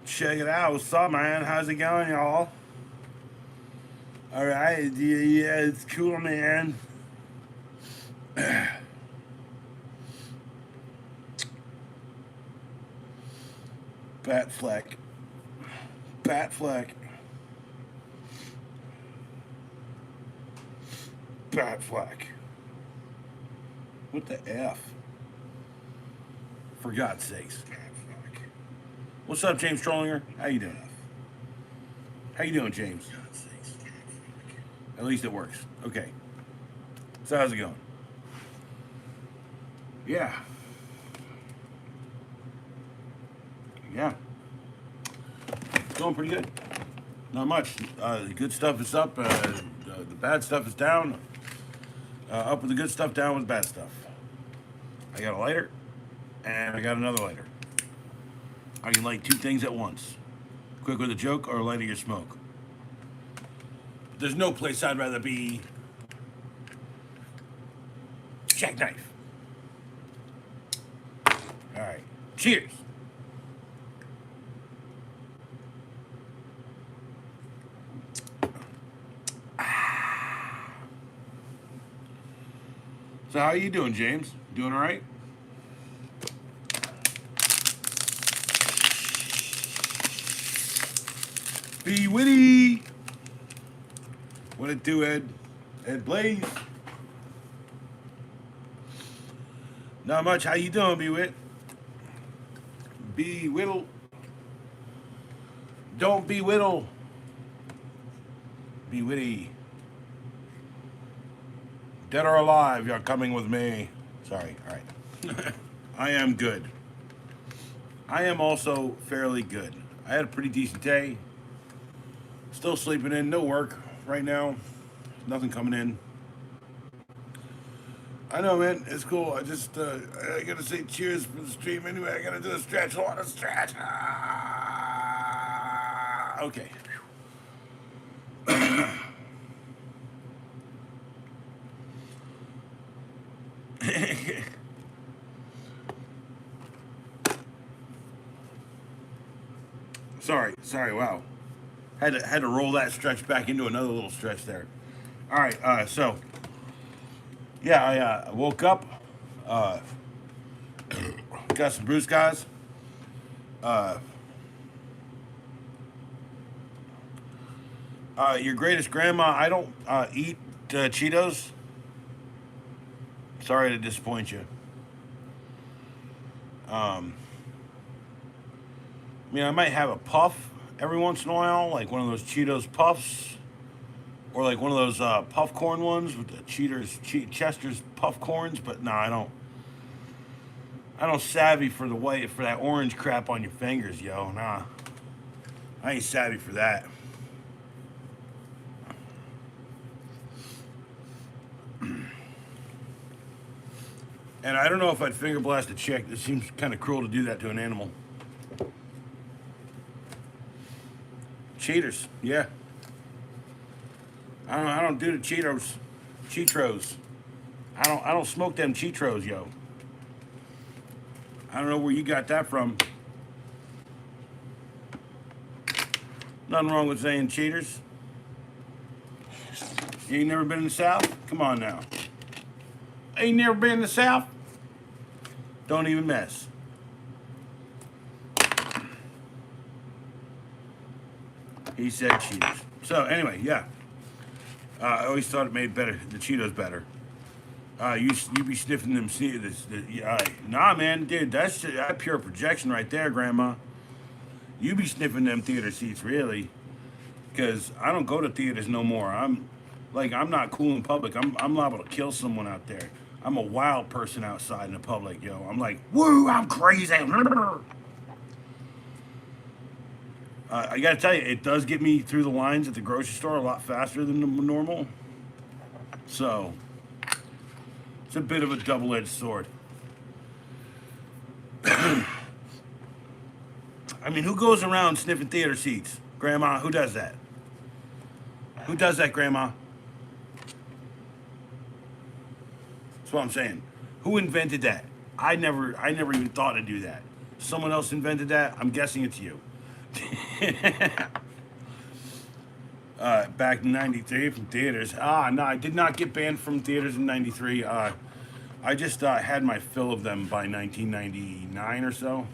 Check it out. What's up, man? How's it going, y'all? All right. Yeah, it's cool, man. Bat fleck. Bat fleck. Bat fleck. What the F? For God's sakes. What's up, James Trollinger? How you doing? How you doing, James? At least it works. Okay. So how's it going? Yeah. Yeah. Going pretty good. Not much. The good stuff is up. The bad stuff is down. Up with the good stuff, down with the bad stuff. I got a lighter, and I got another lighter. I can light two things at once. Quick with a joke or lighting your smoke. There's no place I'd rather be. Jackknife. All right. Cheers. So how you doing, James? Doing all right? Be witty. What it do, Ed? Ed Blaze. Not much. How you doing, Be Wit? Be Whittle. Don't be Whittle. Be witty. Dead or alive, you're coming with me. Sorry. All right. I am good. I am also fairly good. I had a pretty decent day. Still sleeping in. No work right now. Nothing coming in. I know, man. It's cool. I just, I gotta say cheers for the stream anyway. I gotta do a stretch. I want to stretch. Okay. Sorry, wow. Had to roll that stretch back into another little stretch there. All right, so yeah, I woke up, got some Bruce guys. Your greatest grandma. I don't eat Cheetos. Sorry to disappoint you. I mean, I might have a puff every once in a while, like one of those Cheetos puffs, or like one of those puff corn ones with the Chester's puff corns. But no, I don't. I don't savvy for the white for that orange crap on your fingers, yo. Nah, I ain't savvy for that. And I don't know if I'd finger blast a chick. It seems kind of cruel to do that to an animal. Cheaters, yeah. I don't do the Cheetos. I don't smoke them Cheetos, yo. I don't know where you got that from. Nothing wrong with saying cheaters. You ain't never been in the South? Come on now. Ain't never been in the South? Don't even mess. He said Cheetos. So anyway, yeah. I always thought it made the Cheetos better. You be sniffing them. Nah, man, dude, that's pure projection right there, Grandma. You be sniffing them theater seats, really, because I don't go to theaters no more. I'm not cool in public. I'm liable to kill someone out there. I'm a wild person outside in the public, yo. I'm like, woo, I'm crazy. I gotta tell you, it does get me through the lines at the grocery store a lot faster than normal. So, it's a bit of a double-edged sword. I mean, who goes around sniffing theater seats? Grandma, who does that? Who does that, Grandma? That's what I'm saying. Who invented that? I never even thought to do that. Someone else invented that. I'm guessing it's you. Back in '93 from theaters. No, I did not get banned from theaters in '93. I just had my fill of them by 1999 or so.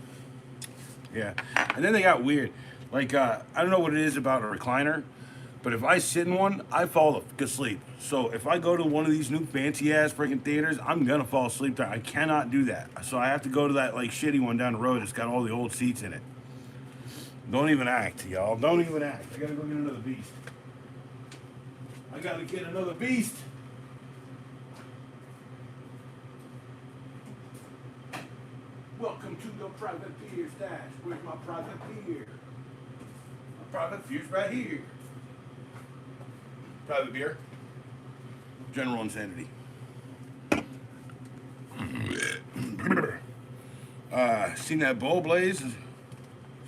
Yeah, and then they got weird. Like I don't know what it is about a recliner, but if I sit in one, I fall asleep. So if I go to one of these new fancy ass freaking theaters, I'm gonna fall asleep there. I cannot do that. So I have to go to that like shitty one down the road. It's got all the old seats in it. Don't even act, y'all. Don't even act. I gotta go get another beast. I gotta get another beast. Welcome to the private beer stash. Where's my private beer? My private beer's right here. Private beer. General insanity. Seen that bowl blaze? It's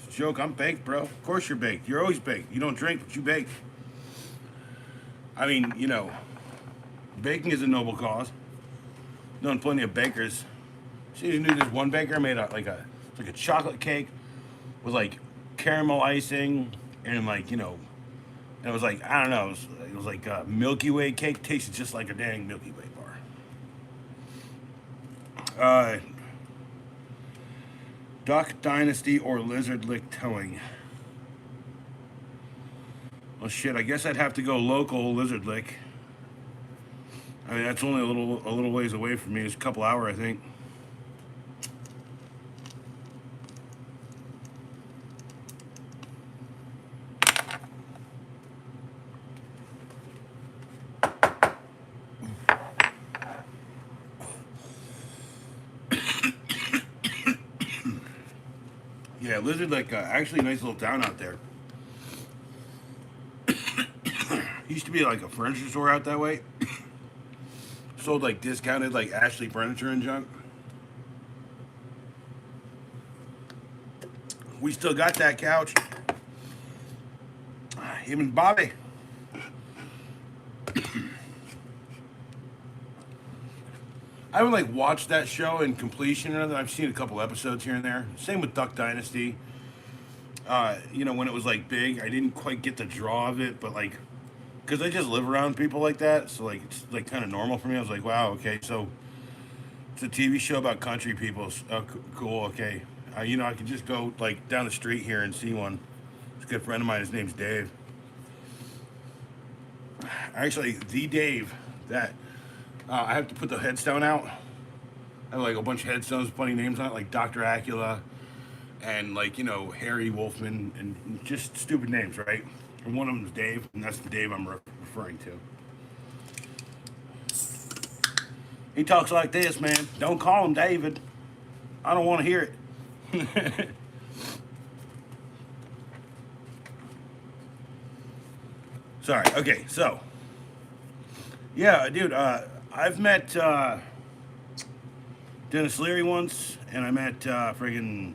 a joke. I'm baked, bro. Of course you're baked. You're always baked. You don't drink, but you bake. I mean, baking is a noble cause. Known plenty of bakers. See, you knew this one baker made like a chocolate cake with like caramel icing and like and it was like I don't know, it was like a Milky Way cake. Tasted just like a dang Milky Way bar. Duck Dynasty or Lizard Lick Towing. Well, shit. I guess I'd have to go local Lizard Lick. I mean, that's only a little ways away from me. It's a couple hours, I think. Yeah, Lizard Lick, actually a nice little town out there. Used to be like a furniture store out that way. Sold like discounted like Ashley furniture and junk. We still got that couch. Him and Bobby. I haven't like watched that show in completion or anything. I've seen a couple episodes here and there. Same with Duck Dynasty. When it was like big, I didn't quite get the draw of it, but like, because I just live around people like that, so like it's like kind of normal for me. I was like, wow, okay, so it's a TV show about country people. Cool, okay. I can just go like down the street here and see one. It's a good friend of mine. His name's Dave. Actually, the Dave that I have to put the headstone out. I have like a bunch of headstones, funny names on it, like Dr. Acula and like Harry Wolfman and just stupid names, right? And one of them is Dave, and that's the Dave I'm referring to. He talks like this, man. Don't call him David. I don't want to hear it. Sorry. Okay, so yeah, dude. I've met Dennis Leary once, and I met friggin'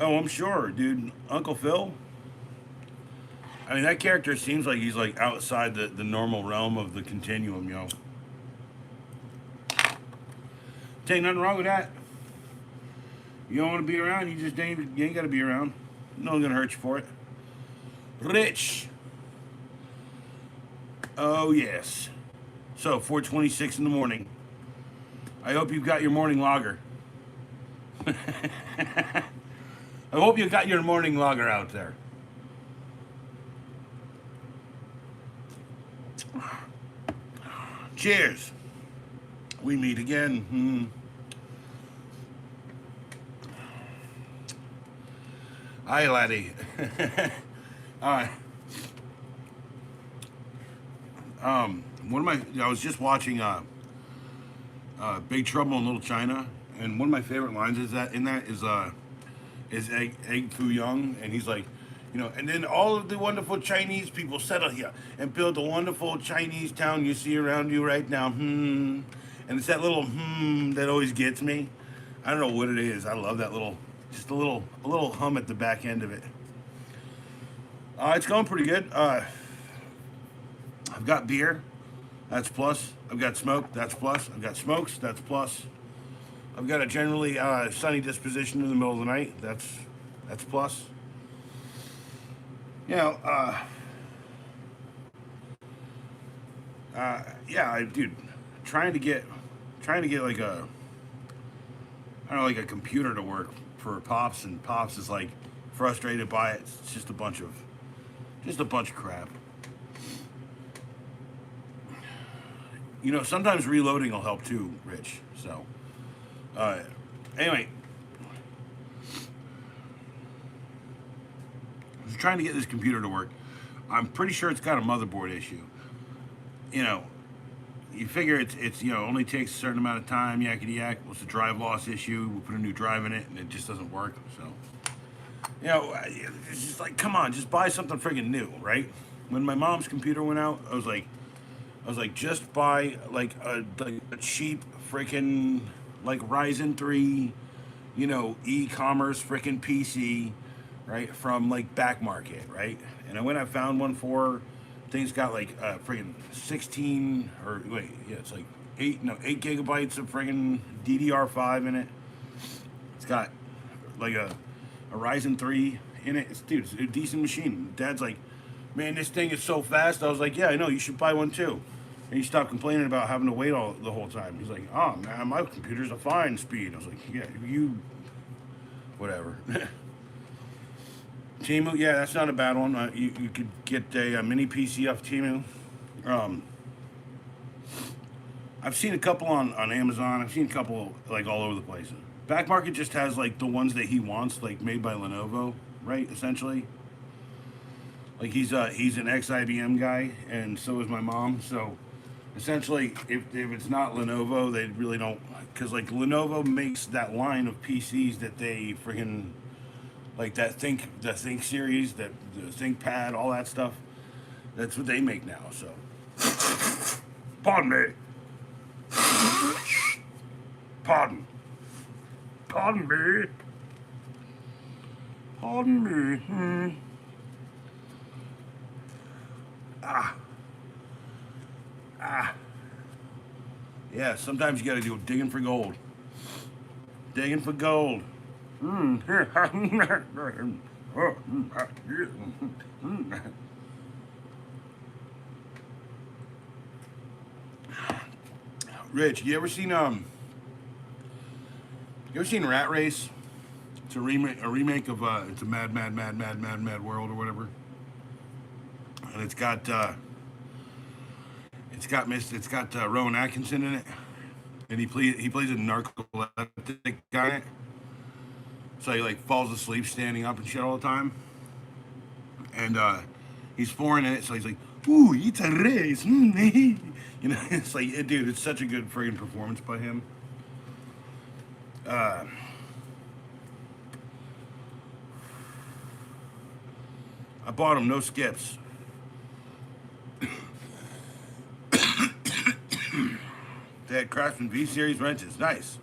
oh, I'm sure, dude. Uncle Phil. I mean, that character seems like he's like outside the normal realm of the continuum, yo. Ain't nothing wrong with that. You don't want to be around, you ain't got to be around. No one's gonna hurt you for it. Rich. Oh yes. So 4:26 in the morning. I hope you've got your morning lager. I hope you got your morning lager out there. Cheers. We meet again. Hi, laddie. All right. I was just watching Big Trouble in Little China, and one of my favorite lines is Egg Foo Young, and he's like, and then all of the wonderful Chinese people settle here and build the wonderful Chinese town you see around you right now. And it's that little that always gets me. I don't know what it is. I love that just a little hum at the back end of it. It's going pretty good. I've got beer, that's plus. I've got smoke, that's plus. I've got smokes, that's plus. I've got a generally sunny disposition in the middle of the night. That's plus. You know, yeah, dude, trying to get trying to get like a I don't know like a computer to work for Pops, and Pops is like frustrated by it. It's just a bunch of crap. You know, sometimes reloading will help too, Rich. So, uh, anyway, I was trying to get this computer to work. I'm pretty sure it's got a motherboard issue. You know, you figure it's only takes a certain amount of time. Yakety yak. What's the drive loss issue? We'll put a new drive in it, and it just doesn't work. So, it's just like, come on, just buy something friggin' new, right? When my mom's computer went out, I was like, just buy like a cheap freaking like Ryzen 3, e-commerce freaking PC, right? From like back market, right? And I went, I found one for things got like freaking 16 or wait, yeah, it's like 8 gigabytes of freaking DDR5 in it. It's got like a Ryzen 3 in it. It's a decent machine. Dad's like, man, this thing is so fast. I was like, yeah, I know, you should buy one too. And he stopped complaining about having to wait all the whole time. He's like, oh man, my computer's a fine speed. I was like, yeah, you, whatever. Timu, yeah, that's not a bad one. You could get a mini PC off Timu. Um, I've seen a couple on Amazon. I've seen a couple like all over the place. Back market just has like the ones that he wants, like made by Lenovo, right? Essentially, like he's an ex IBM guy, and so is my mom. So essentially, if it's not Lenovo, they really don't, because like Lenovo makes that line of PCs that they freaking like the Think series, that the ThinkPad, all that stuff. That's what they make now. So, pardon me, pardon me, pardon me. Ah, ah. Yeah, sometimes you gotta do digging for gold. Digging for gold. Rich, you ever seen Rat Race? It's a remake of it's a Mad Mad Mad Mad Mad Mad World or whatever, and it's got Rowan Atkinson in it, and he plays a narcoleptic guy in it. So he like falls asleep standing up and shit all the time, and he's foreign in it. So he's like, "Ooh, it's a race," It's like, dude, it's such a good friggin' performance by him. Uh, I bought him no skips. They had Craftsman V Series wrenches, nice.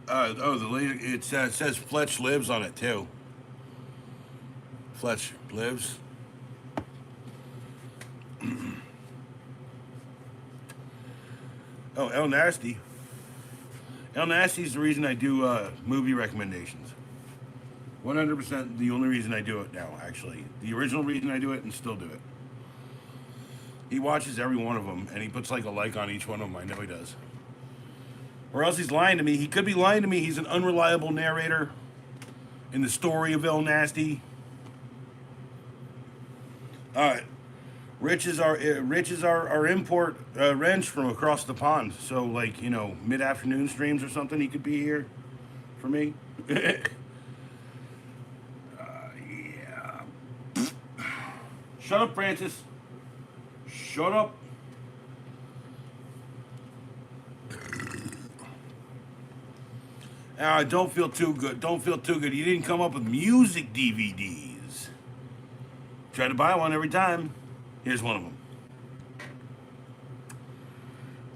The later it says Fletch lives on it too. Fletch lives. Oh, El Nasty. El Nasty is the reason I do movie recommendations. 100% the only reason I do it now, actually. The original reason I do it and still do it. He watches every one of them and he puts like a like on each one of them. I know he does. Or else he's lying to me. He could be lying to me. He's an unreliable narrator in the story of El Nasty. Rich is our import wrench from across the pond. So like mid afternoon streams or something, he could be here for me. Yeah. Shut up, Francis. Shut up. Don't feel too good. Don't feel too good. You didn't come up with music DVDs. Try to buy one every time. Here's one of them.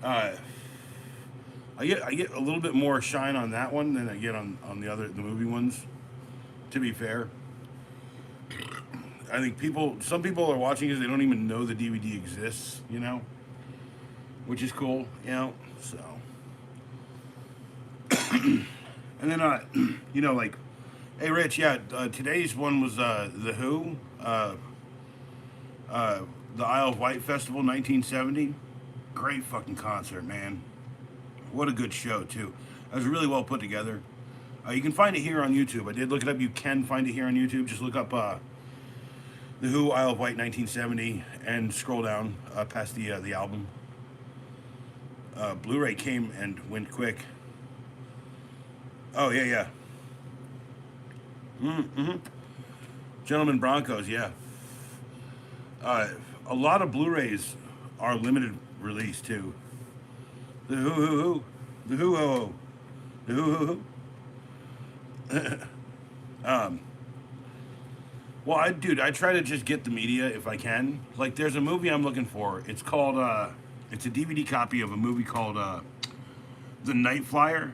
Uh, I get a little bit more shine on that one than I get on the movie ones. to be fair. I think some people are watching because they don't even know the DVD exists, which is cool, So, and then, like, hey, Rich, yeah, today's one was The Who, the Isle of Wight Festival, 1970. Great fucking concert, man. What a good show, too. It was really well put together. You can find it here on YouTube. I did look it up. You can find it here on YouTube. Just look up The Who, Isle of Wight, 1970, and scroll down past the album. Blu-ray came and went quick. Oh, yeah. Mm-hmm. Gentlemen Broncos, yeah. A lot of Blu-rays are limited release, too. The Who. The Who. The Who. Well, I try to just get the media if I can. Like, there's a movie I'm looking for. It's called, it's a DVD copy of a movie called The Night Flyer,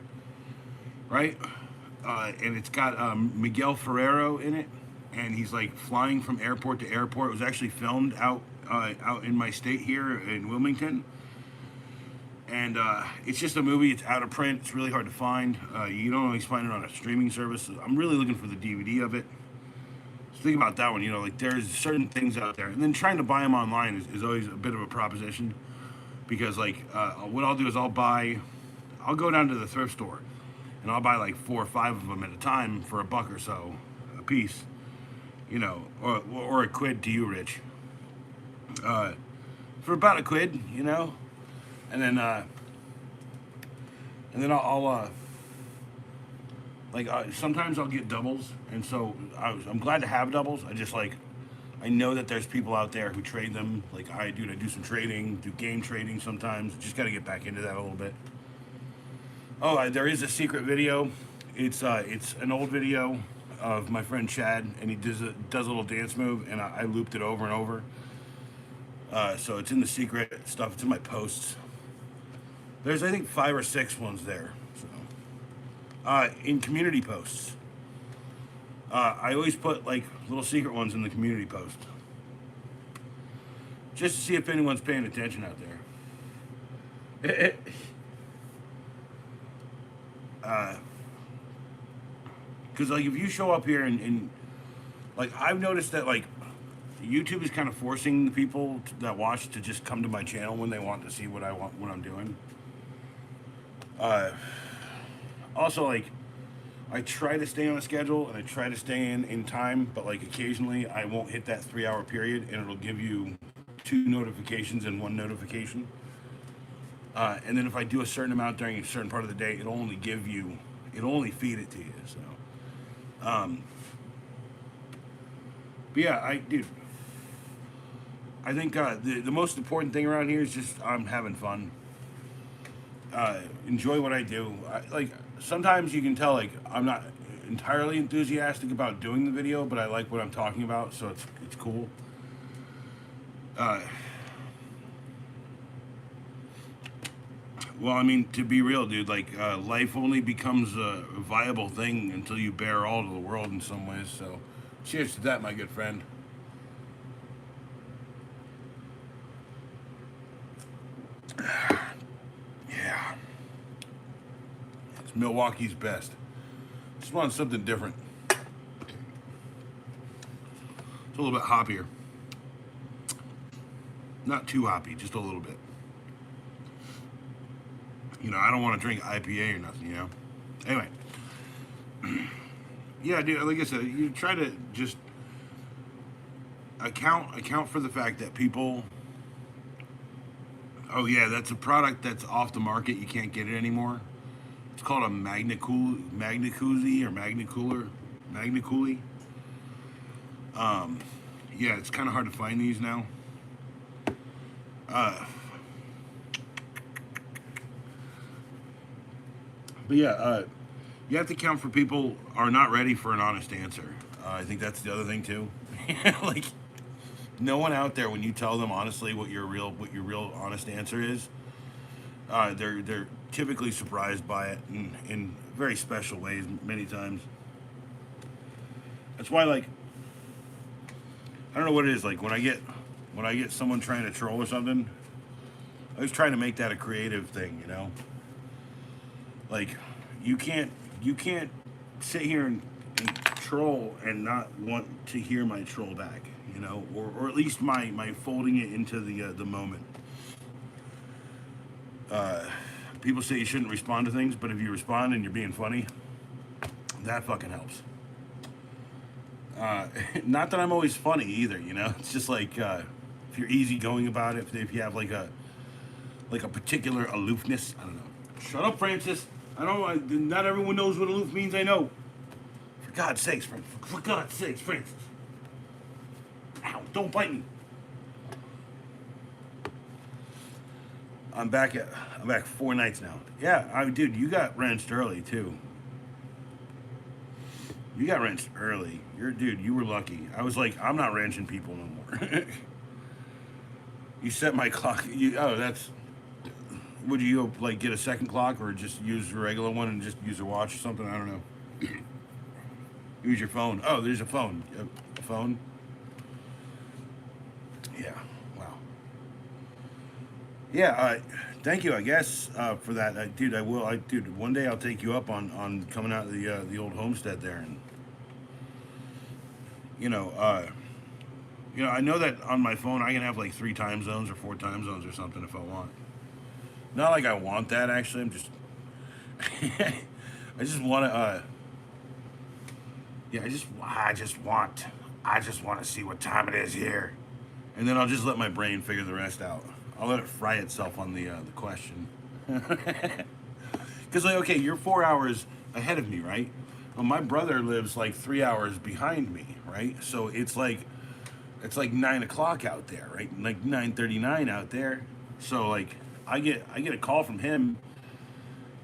right? And it's got Miguel Ferrero in it, and he's like flying from airport to airport. It was actually filmed out in my state here in Wilmington. And it's just a movie. It's out of print. It's really hard to find. You don't always find it on a streaming service. I'm really looking for the DVD of it. So think about that one. Like there's certain things out there. And then trying to buy them online is always a bit of a proposition. Because like what I'll do is I'll go down to the thrift store. And I'll buy like 4 or 5 of them at a time for $1 or so a piece. Or a quid to you, Rich. For about a quid, And then I'll sometimes I'll get doubles, and so I'm glad to have doubles. I know that there's people out there who trade them, like I do. I do some trading, do game trading sometimes. Just got to get back into that a little bit. Oh, there is a secret video. It's an old video of my friend Chad, and he does a little dance move, and I looped it over and over. So it's in the secret stuff. It's in my posts. There's, I think, 5 or 6 ones there. So, in community posts, I always put like little secret ones in the community post, just to see if anyone's paying attention out there. Because like if you show up here and like I've noticed that like YouTube is kind of forcing the people that watch to just come to my channel when they want to see what I'm doing. Also, like, I try to stay on a schedule and I try to stay in time, but like occasionally I won't hit that 3-hour period and it'll give you 2 notifications and 1 notification. And then if I do a certain amount during a certain part of the day, it'll only feed it to you. So, but yeah, I think the most important thing around here is just I'm having fun. Enjoy what I do. Sometimes you can tell like I'm not entirely enthusiastic about doing the video, but I like what I'm talking about, so it's cool. Well, I mean, to be real, dude, like life only becomes a viable thing until you bear all to the world in some ways. So, cheers to that, my good friend. Yeah. It's Milwaukee's best. Just want something different. It's a little bit hoppier. Not too hoppy, just a little bit. I don't want to drink IPA or nothing, Anyway. Yeah, dude, like I said, you try to just account for the fact that people... Oh, yeah, that's a product that's off the market. You can't get it anymore. It's called a Magna-Koozie or Magna-Cooler. Magna-Coolie. Yeah, it's kind of hard to find these now. But yeah, you have to account for people are not ready for an honest answer. I think that's the other thing too. Like, no one out there, when you tell them honestly what your real honest answer is, they're typically surprised by it in very special ways many times. That's why, like, I don't know what it is. Like when I get someone trying to troll or something, I was trying to make that a creative thing, you know. Like, you can't sit here and troll and not want to hear my troll back, you know, or at least my folding it into the moment. People say you shouldn't respond to things, but if you respond and you're being funny, that fucking helps. Not that I'm always funny either, you know. It's just like if you're easygoing about it, if you have like a particular aloofness, I don't know. Shut up, Francis. I don't. Not everyone knows what aloof means. I know. For God's sakes, Francis. For God's sakes, Francis. Ow! Don't bite me. I'm back 4 nights now. Yeah, dude, you got wrenched early too. You got wrenched early. You were lucky. I was like, I'm not wrenching people no more. You set my clock. That's. Would you like get a second clock or just use a regular one and just use a watch or something? I don't know. Use your phone. Oh, there's a phone. A phone. Yeah. Wow. Yeah. Thank you. I guess for that, dude. I will. Dude. One day I'll take you up on coming out of the old homestead there, and you know, I know that on my phone I can have like 3 time zones or 4 time zones or something if I want. Not like I want that actually. I'm just, I just want to. Yeah, I just want to see what time it is here, and then I'll just let my brain figure the rest out. I'll let it fry itself on the question. Because like, okay, you're 4 hours ahead of me, right? Well, my brother lives like 3 hours behind me, right? So it's like 9 o'clock out there, right? Like 9:39 out there. So like I get a call from him,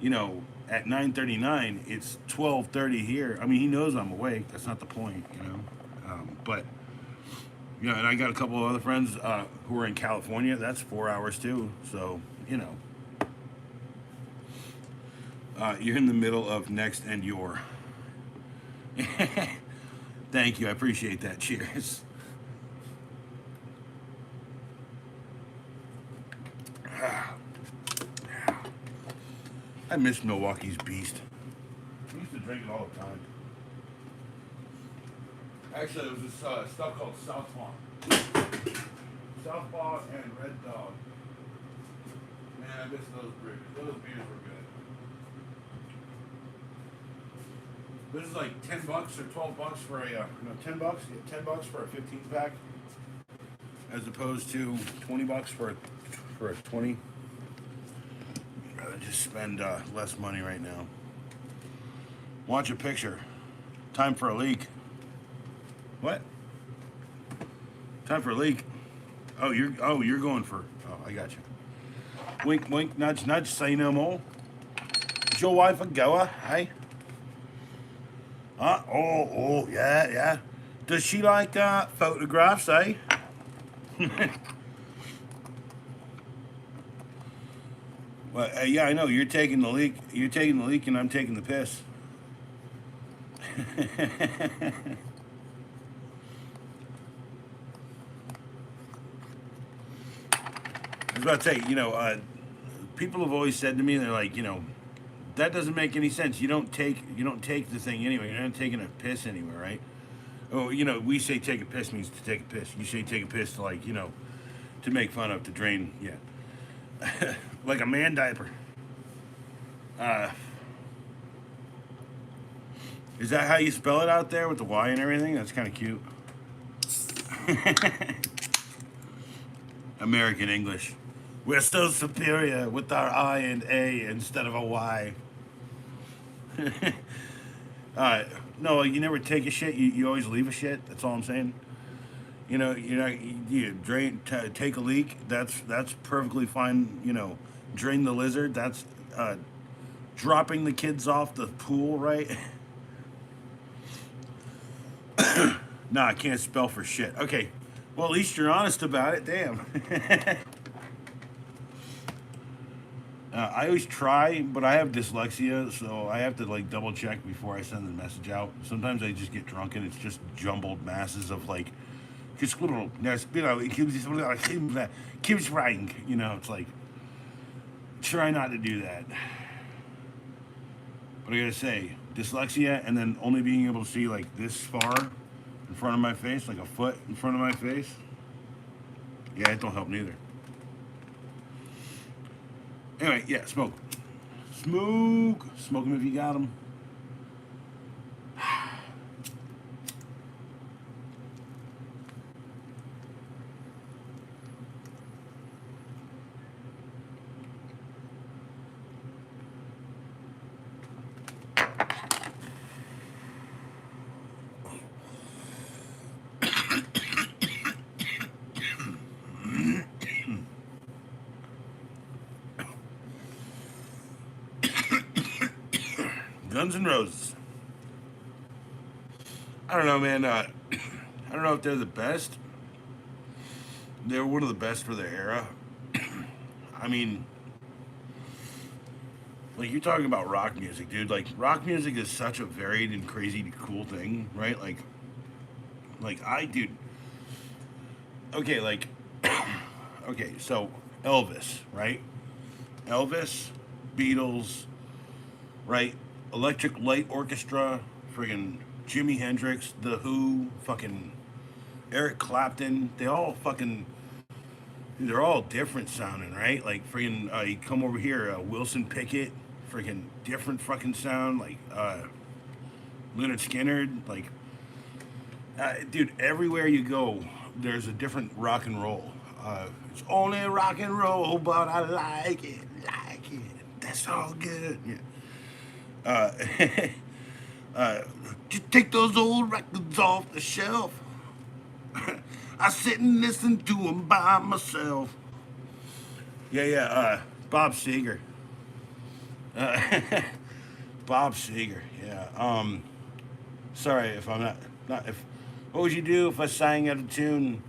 you know, at 9:39. It's 12:30 here. I mean, he knows I'm awake. That's not the point, you know. But you know, and I got a couple of other friends who are in California. That's 4 hours too. So you know, you're in the middle of next and your. Thank you. I appreciate that. Cheers. I miss Milwaukee's Beast. I used to drink it all the time. Actually, it was this stuff called Southpaw. Southpaw and Red Dog. Man, I miss those beers. Those beers were good. This is like $10 or $12 for a $10. Yeah, $10 for a 15 pack, as opposed to $20 for a 20. I'd rather just spend less money right now. Watch a picture. Time for a leak. What? Time for a leak. You're going for. Oh, I got you. Wink, wink, nudge, nudge. Say no more. Is your wife a goer? Hey. Yeah, yeah. Does she like photographs, eh? Well, yeah, I know. You're taking the leak. You're taking the leak, and I'm taking the piss. I was about to say, people have always said to me, they're like, that doesn't make any sense. You don't take the thing anyway. You're not taking a piss anywhere, right? Oh, we say take a piss means to take a piss. You say take a piss to to make fun of, to drain, yeah. Like a man diaper. Is that how you spell it out there with the Y and everything? That's kind of cute. American English. We're so superior with our I and A instead of a Y. No, you never take a shit. You always leave a shit. That's all I'm saying. You drain, take a leak. That's perfectly fine. Drain the lizard. That's dropping the kids off the pool, right? Nah, I can't spell for shit. Okay, well at least you're honest about it. Damn. I always try, but I have dyslexia, so I have to like double check before I send the message out. Sometimes I just get drunk and it's just jumbled masses of like, just little, keeps writing. You know, it's like try not to do that. But I gotta say, dyslexia and then only being able to see like this far in front of my face, like a foot in front of my face. Yeah, it don't help neither. Anyway, yeah, smoke. Smoke. Smoke them if you got them. Guns N' Roses. I don't know, man. I don't know if they're the best. They were one of the best for their era. I mean, like you're talking about rock music, dude. Like rock music is such a varied and crazy cool thing, right? Like I, dude. Okay, like, okay, so Elvis, right? Elvis, Beatles, right? Electric Light Orchestra, friggin' Jimi Hendrix, The Who, fucking Eric Clapton. They're all different sounding, right? Like friggin', you come over here, Wilson Pickett, friggin' different fucking sound. Like Leonard Skinner, like, dude, everywhere you go, there's a different rock and roll. It's only rock and roll, but I like it, like it. That's all good. Yeah. Uh, just take those old records off the shelf. I sit and listen to them by myself. Yeah, yeah. Bob Seger. Uh, Bob Seger. Yeah. Sorry if I'm not if. What would you do if I sang out of tune?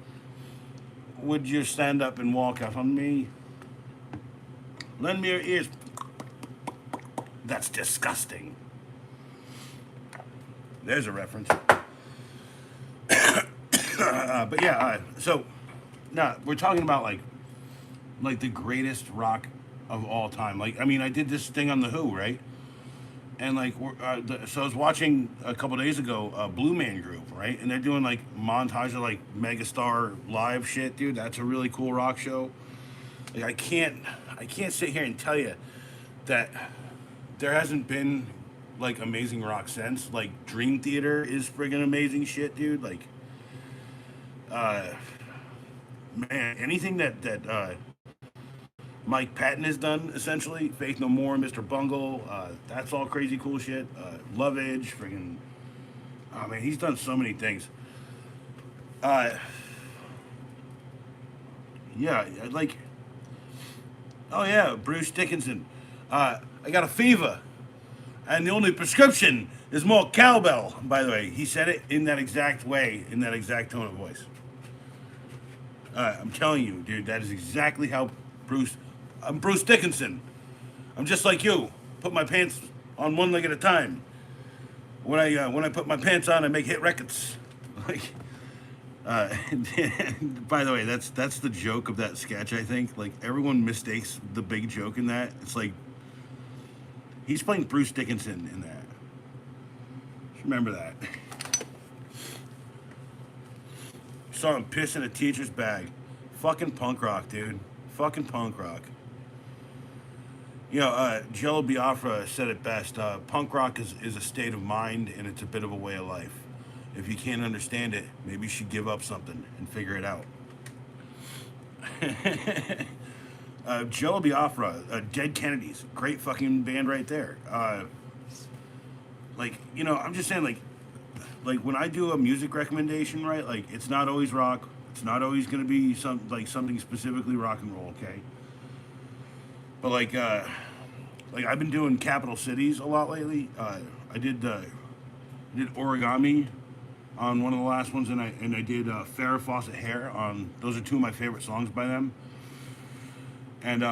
Would you stand up and walk out on me? Lend me your ears. That's disgusting. There's a reference. But yeah, so now we're talking about like the greatest rock of all time. Like, I mean, I did this thing on the Who, right? And like, so I was watching a couple days ago, Blue Man Group, right? And they're doing like montage of like megastar live shit, dude. That's a really cool rock show. Like, I can't sit here and tell you that there hasn't been like amazing rock since. Like, Dream Theater is friggin' amazing shit, dude. Like, uh, man, anything that Mike Patton has done, essentially. Faith No More, Mr. Bungle, that's all crazy cool shit. Love Edge, friggin'. Oh man, he's done so many things. Uh, yeah, like, oh yeah, Bruce Dickinson. I got a fever, and the only prescription is more cowbell. By the way, he said it in that exact way, in that exact tone of voice. I'm telling you, dude, that is exactly how Bruce. I'm Bruce Dickinson. I'm just like you. Put my pants on one leg at a time. When I put my pants on, I make hit records. Like, uh, by the way, that's the joke of that sketch. I think like everyone mistakes the big joke in that. It's like he's playing Bruce Dickinson in that. Just remember that. Saw him piss in a teacher's bag. Fucking punk rock, dude. Fucking punk rock. You know, Jello Biafra said it best. Punk rock is a state of mind and it's a bit of a way of life. If you can't understand it, maybe you should give up something and figure it out. Jello Biafra, Dead Kennedys, great fucking band right there. Like, you know, I'm just saying, like when I do a music recommendation, right? Like, it's not always rock. It's not always gonna be something specifically rock and roll, okay? But like I've been doing capital cities a lot lately. I did Origami on one of the last ones, and I did Farrah Fawcett Hair on. Those are two of my favorite songs by them. And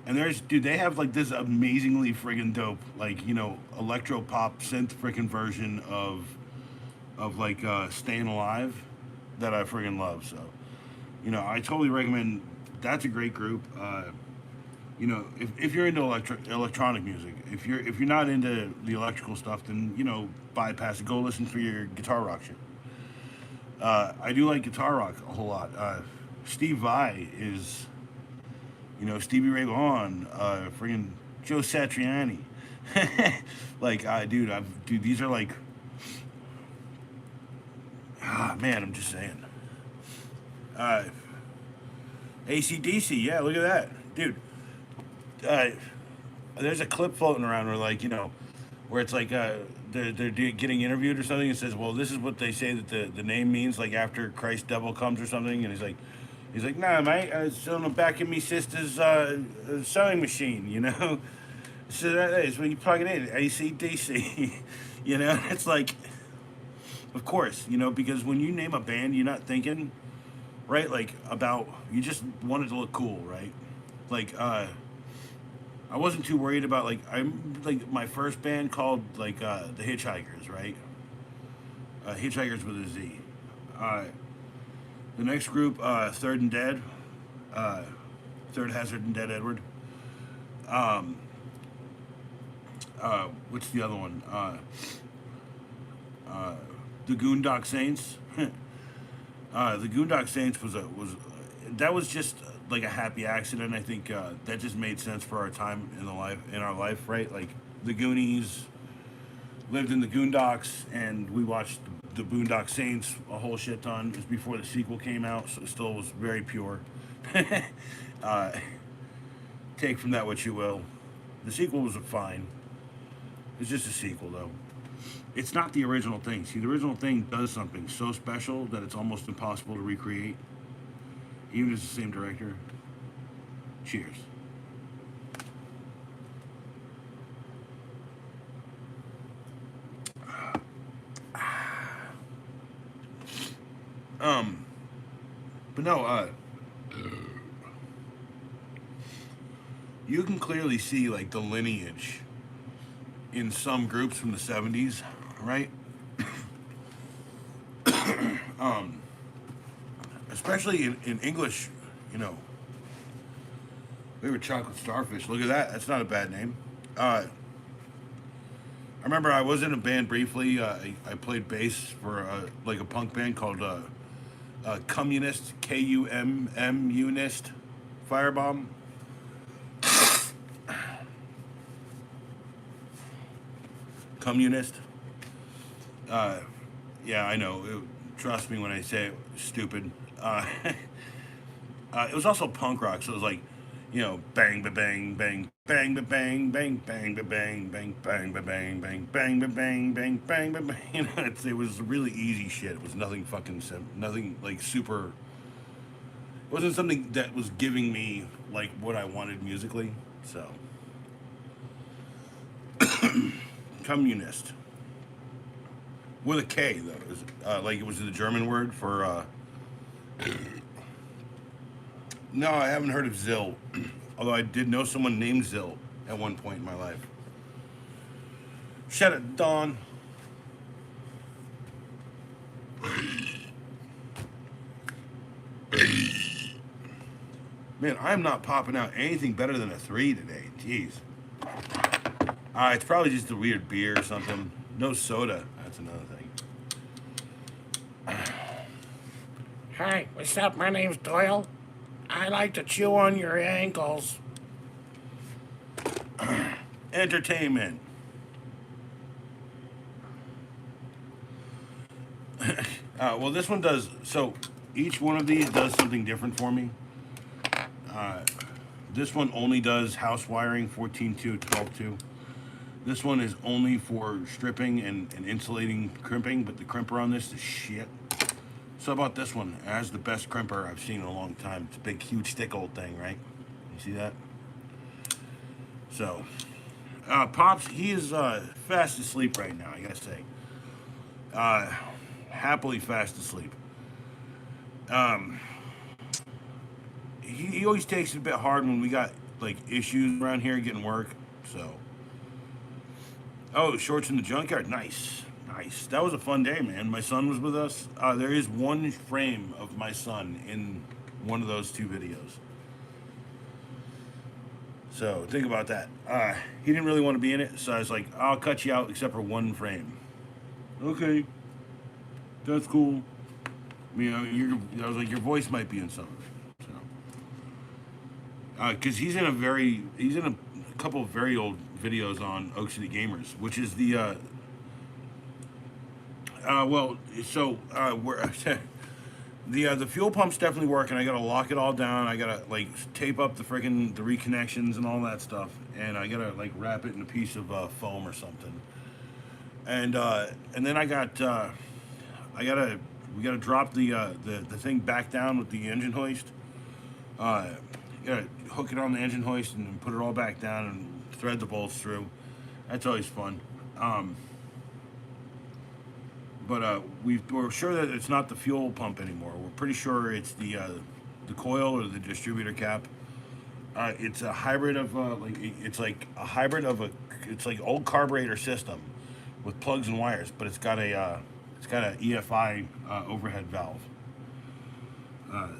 And there's, dude, they have like this amazingly friggin' dope, like, electro pop synth friggin' version of like Staying Alive that I friggin' love. So, I totally recommend. That's a great group. If you're into electronic music, if you're not into the electrical stuff, then bypass it. Go listen for your guitar rock shit. I do like guitar rock a whole lot. Steve Vai is, Stevie Ray Vaughan, friggin' Joe Satriani. Like, dude, these are like, man, I'm just saying. Uh, ACDC, yeah, look at that, dude. Uh, there's a clip floating around where it's like they're getting interviewed or something, and says, well, this is what they say that the name means, like after Christ Devil comes or something, and he's like, nah, mate, it's on the back of me sister's sewing machine, So that is when you plug it in, ACDC, it's like, of course, because when you name a band, you're not thinking, right, like about, you just want it to look cool, right? Like, I wasn't too worried about I'm like my first band called the Hitchhikers, right? Hitchhikers with a Z. The next group, Third and Dead, Third Hazard and Dead Edward. What's the other one? The Goondock Saints. The Goondock Saints was just like a happy accident. I think that just made sense for our time in our life, right? Like the Goonies lived in the Goondocks, and we watched the Boondock Saints a whole shit ton. It was before the sequel came out, so it still was very pure. uh, Take from that what you will. The sequel was fine. It's just a sequel, though. It's not the original thing. See, the original thing does something so special that it's almost impossible to recreate, even as the same director. Cheers. But no, you can clearly see like the lineage in some groups from the 70s, right? Especially in English, favorite chocolate starfish. Look at that. That's not a bad name. I remember I was in a band briefly. I played bass for like a punk band called Communist, Unist, Firebomb. Communist. Yeah, I know. Trust me when I say it, stupid. It was also punk rock, so it was like, bang ba bang bang bang ba bang bang bang ba bang bang bang ba bang bang bang ba bang bang bang ba bang. It was really easy shit. It was nothing fucking nothing like super. It wasn't something that was giving me like what I wanted musically. So, communist with a K though. It was, like it was the German word for. No, I haven't heard of Zill. Although I did know someone named Zill at one point in my life. Shut it, Dawn. Man, I'm not popping out anything better than a 3 today. Jeez. It's probably just a weird beer or something. No soda. That's another thing. Hi, what's up? My name's Doyle. I like to chew on your ankles. Entertainment. Well, this one does. So each one of these does something different for me. This one only does house wiring 14.2, 12.2. This one is only for stripping and insulating crimping, but the crimper on this is shit. So about this one, it has the best crimper I've seen in a long time. It's a big, huge, thick old thing, right? You see that? So, Pops, he is fast asleep right now, I gotta say. Happily fast asleep. He always takes it a bit hard when we got like issues around here getting work. So, oh, shorts in the junkyard, nice, nice. That was a fun day, man. My son was with us. There is one frame of my son in one of those 2 videos. So think about that. He didn't really want to be in it, so I was like, I'll cut you out except for one frame. Okay, that's cool. You know, I was like, your voice might be in some of it. So, because he's in a couple of very old videos on Oak City Gamers, which is the, where the fuel pump's definitely working. I gotta lock it all down. I gotta like tape up the reconnections and all that stuff, and I gotta like wrap it in a piece of foam or something. And then we gotta drop the thing back down with the engine hoist. You gotta hook it on the engine hoist and then put it all back down and thread the bolts through. That's always fun. But we're sure that it's not the fuel pump anymore. We're pretty sure it's the coil or the distributor cap. It's a hybrid of it's like old carburetor system with plugs and wires, but it's got a EFI overhead valve.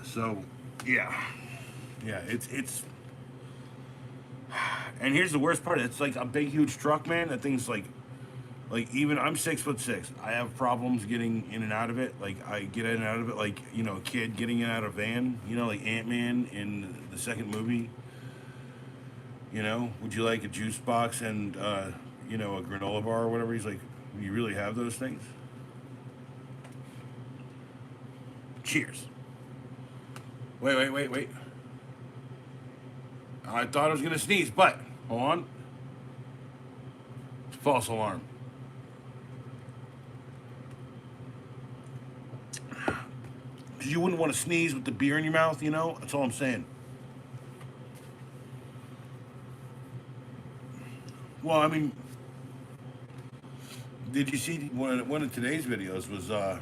So yeah, it's. And here's the worst part: it's like a big, huge truck, man. That thing's like even I'm 6'6". I have problems getting in and out of it. Like I get in and out of it like, you know, a kid getting in and out of a van. You know, like Ant-Man in the second movie. You know, would you like a juice box and you know, a granola bar or whatever? He's like, do you really have those things? Cheers. Wait. I thought I was gonna sneeze, but hold on. It's a false alarm. Because you wouldn't want to sneeze with the beer in your mouth, you know? That's all I'm saying. Well, I mean, did you see one of today's videos was, oh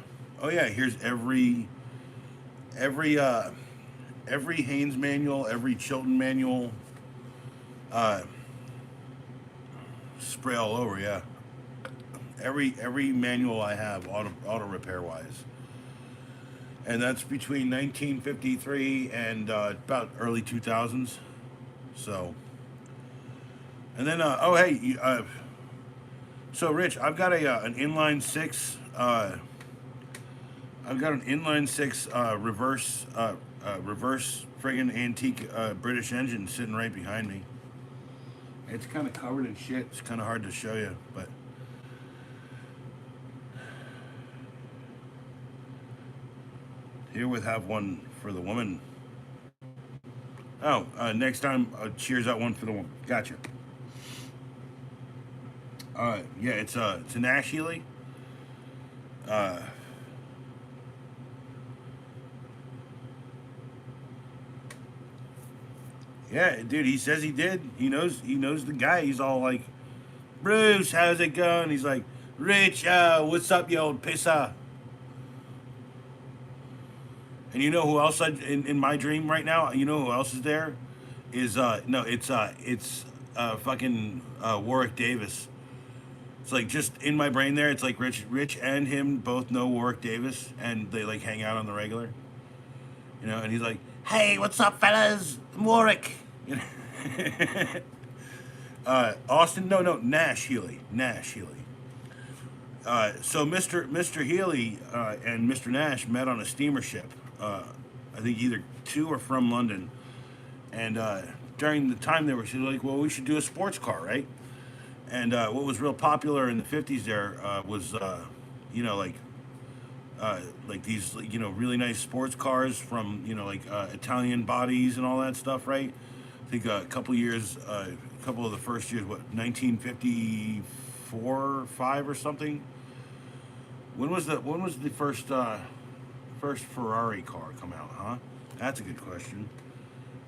yeah, here's every Haynes manual, every Chilton manual, spray all over, yeah. Every manual I have, auto repair wise. And that's between 1953 and about early 2000s. So, and then so Rich, I've got an inline 6. I've got an inline 6 reverse friggin' antique British engine sitting right behind me. It's kind of covered in shit. It's kind of hard to show you, but. Herewith have one for the woman. Oh, next time, cheers out one for the woman. Gotcha. Yeah, it's a Nash Healy. Yeah, dude, he says he did. He knows the guy. He's all like, Bruce, how's it going? He's like, Rich, what's up, you old pisser? And you know who else in my dream right now? You know who else is there? Is no, it's fucking Warwick Davis. It's like just in my brain there. It's like Rich and him both know Warwick Davis, and they like hang out on the regular. You know, and he's like, "Hey, what's up, fellas? I'm Warwick." You know? Austin, no, Nash Healy. So Mr. Healy and Mr. Nash met on a steamer ship. I think either to or from London. And during the time they were like, well, we should do a sports car, right? And what was real popular in the 50s there was, you know, like these, you know, really nice sports cars from, you know, like Italian bodies and all that stuff, right? I think a couple of the first years, 1954, 5 or something. When was the first Ferrari car come out, huh? That's a good question.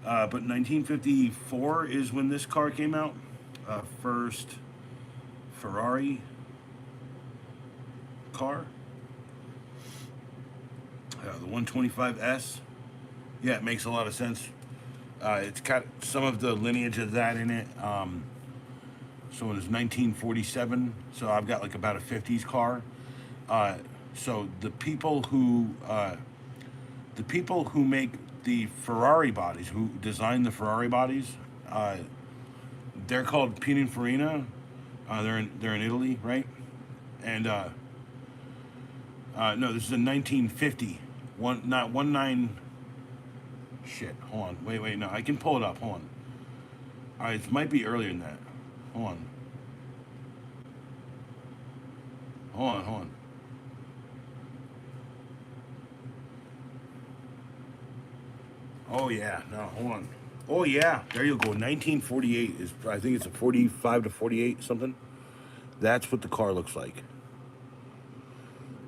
But 1954 is when this car came out. First Ferrari car. The 125S. Yeah, it makes a lot of sense. It's got some of the lineage of that in it. So it was 1947. So I've got like about a 50s car. Uh, so the people who make the Ferrari bodies, who design the Ferrari bodies, uh, they're called Pininfarina. They're in Italy, right? And no, this is a 1950 one, not one nine. Shit, hold on, wait, no, I can pull it up. Hold on. It might be earlier than that. Hold on, hold on. Oh yeah, no, hold on. Oh yeah, there you go. 1948 is, I think it's a 45 to 48 something. That's what the car looks like.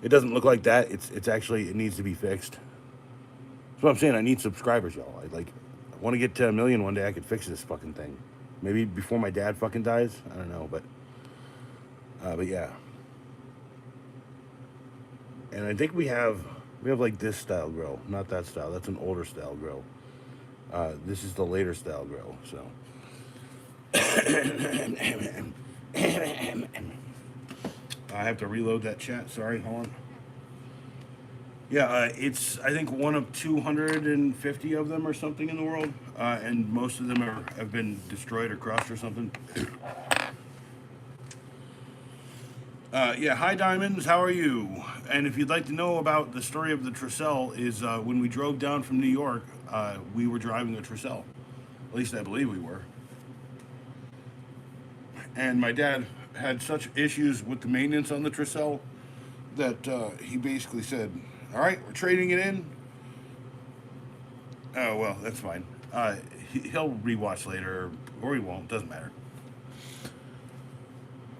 It doesn't look like that. It's actually, it needs to be fixed. That's what I'm saying. I need subscribers, y'all. I want to get to a million one day. I could fix this fucking thing. Maybe before my dad fucking dies. I don't know, but yeah. And I think we have like this style grill, not that style. That's an older style grill. This is the later style grill. So I have to reload that chat. Sorry, hold on. Yeah, it's I think one of 250 of them or something in the world, and most of them have been destroyed or crushed or something. Yeah, hi Diamonds, how are you? And if you'd like to know about the story of the Tercel, is when we drove down from New York, we were driving a Tercel. At least I believe we were. And my dad had such issues with the maintenance on the Tercel that he basically said, "All right, we're trading it in." Oh well, that's fine. He'll rewatch later, or he won't. Doesn't matter.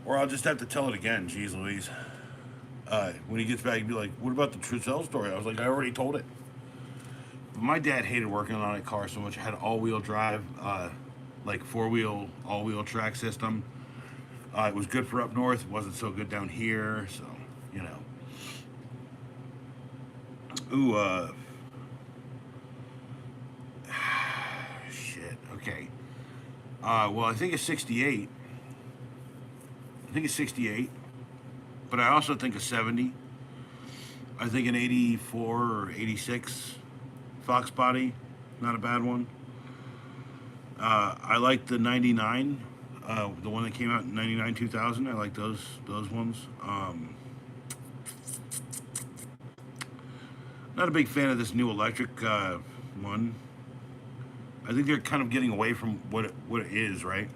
Or I'll just have to tell it again. Jeez Louise. When he gets back, he'd be like, "What about the Trussell story?" I was like, "I already told it." But my dad hated working on a car so much. I had all-wheel drive, like four-wheel, all-wheel track system. It was good for up north. It wasn't so good down here. So, you know. Ooh, shit. Okay. Well, I think it's 68. I think it's 68. But I also think a 70. I think an 84 or 86 Fox body. Not a bad one. I like the 99. The one that came out in 99 2000. I like those ones. Not a big fan of this new electric one. I think they're kind of getting away from what it is, right?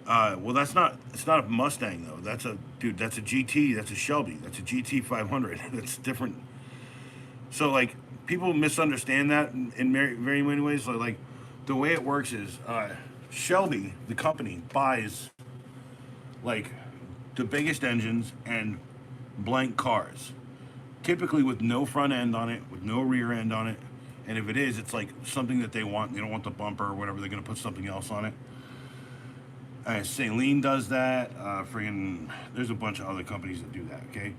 Well, that's not. It's not a Mustang though. That's a dude. That's a GT. That's a Shelby. That's a GT 500. That's different. So like people misunderstand that in very many ways. So, like the way it works is Shelby, the company, buys like the biggest engines and blank cars, typically with no front end on it, with no rear end on it. And if it is, it's like something that they want. They don't want the bumper or whatever. They're gonna put something else on it. St. Lean does that. There's a bunch of other companies that do that. Okay,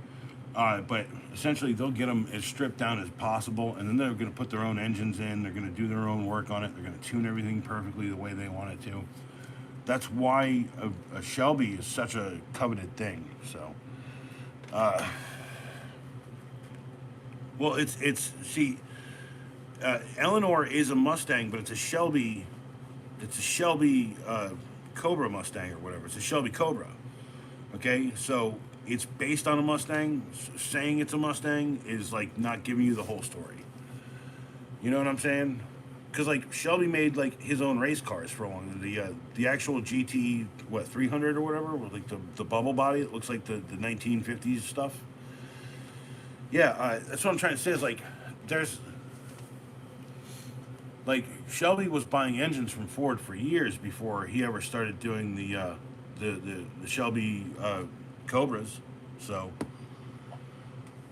but essentially they'll get them as stripped down as possible, and then they're going to put their own engines in. They're going to do their own work on it. They're going to tune everything perfectly the way they want it to. That's why a Shelby is such a coveted thing. So, well, it's see, Eleanor is a Mustang, but it's a Shelby. It's a Shelby Cobra Mustang or whatever. It's a Shelby Cobra. Okay, so it's based on a Mustang. Saying it's a Mustang is like not giving you the whole story. You know what I'm saying? Because like Shelby made like his own race cars for a long. The actual GT 300 or whatever, with like the bubble body. It looks like the 1950s stuff. Yeah, that's what I'm trying to say. Is like there's like Shelby was buying engines from Ford for years before he ever started doing the Shelby Cobras. So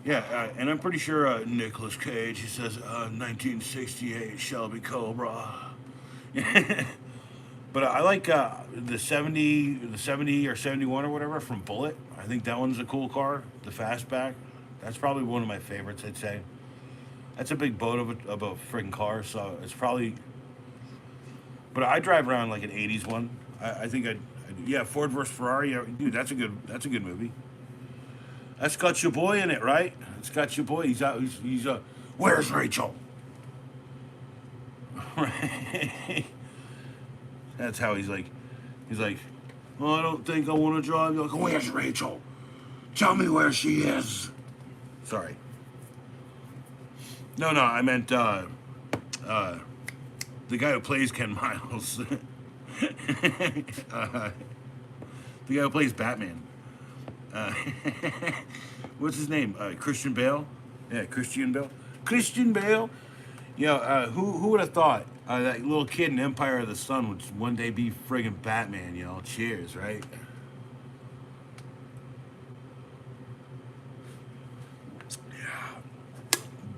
yeah, and I'm pretty sure Nicolas Cage, he says 1968 Shelby Cobra. But I like the 70 or 71 or whatever from Bullet. I think that one's a cool car. The fastback. That's probably one of my favorites. I'd say. That's a big boat of a friggin' car, so it's probably But I drive around like an '80s one. I think yeah, Ford versus Ferrari. Yeah, dude, that's a good movie. That's got your boy in it, right? It's got your boy. He's out. He's where's Rachel? Right. That's how he's like. He's like, oh, I don't think I want to drive. You're like, where's Rachel? Tell me where she is. Sorry. No, I meant the guy who plays Ken Miles. The guy who plays Batman. Uh, what's his name? Christian Bale. Yeah, Christian Bale. Christian Bale. You know, who would have thought that little kid in Empire of the Sun would one day be friggin' Batman? You know, cheers, right?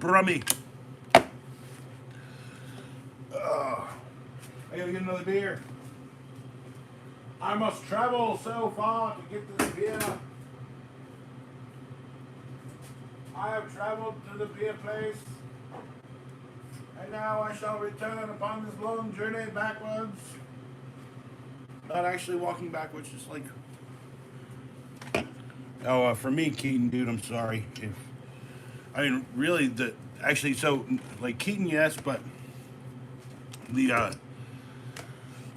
Brummy. I gotta get another beer. I must travel so far to get this beer. I have traveled to the beer place, and now I shall return upon this long journey backwards. Not actually walking backwards, just like. Oh, for me, Keaton, dude, I'm sorry. I mean, really, actually, so like Keaton, yes, but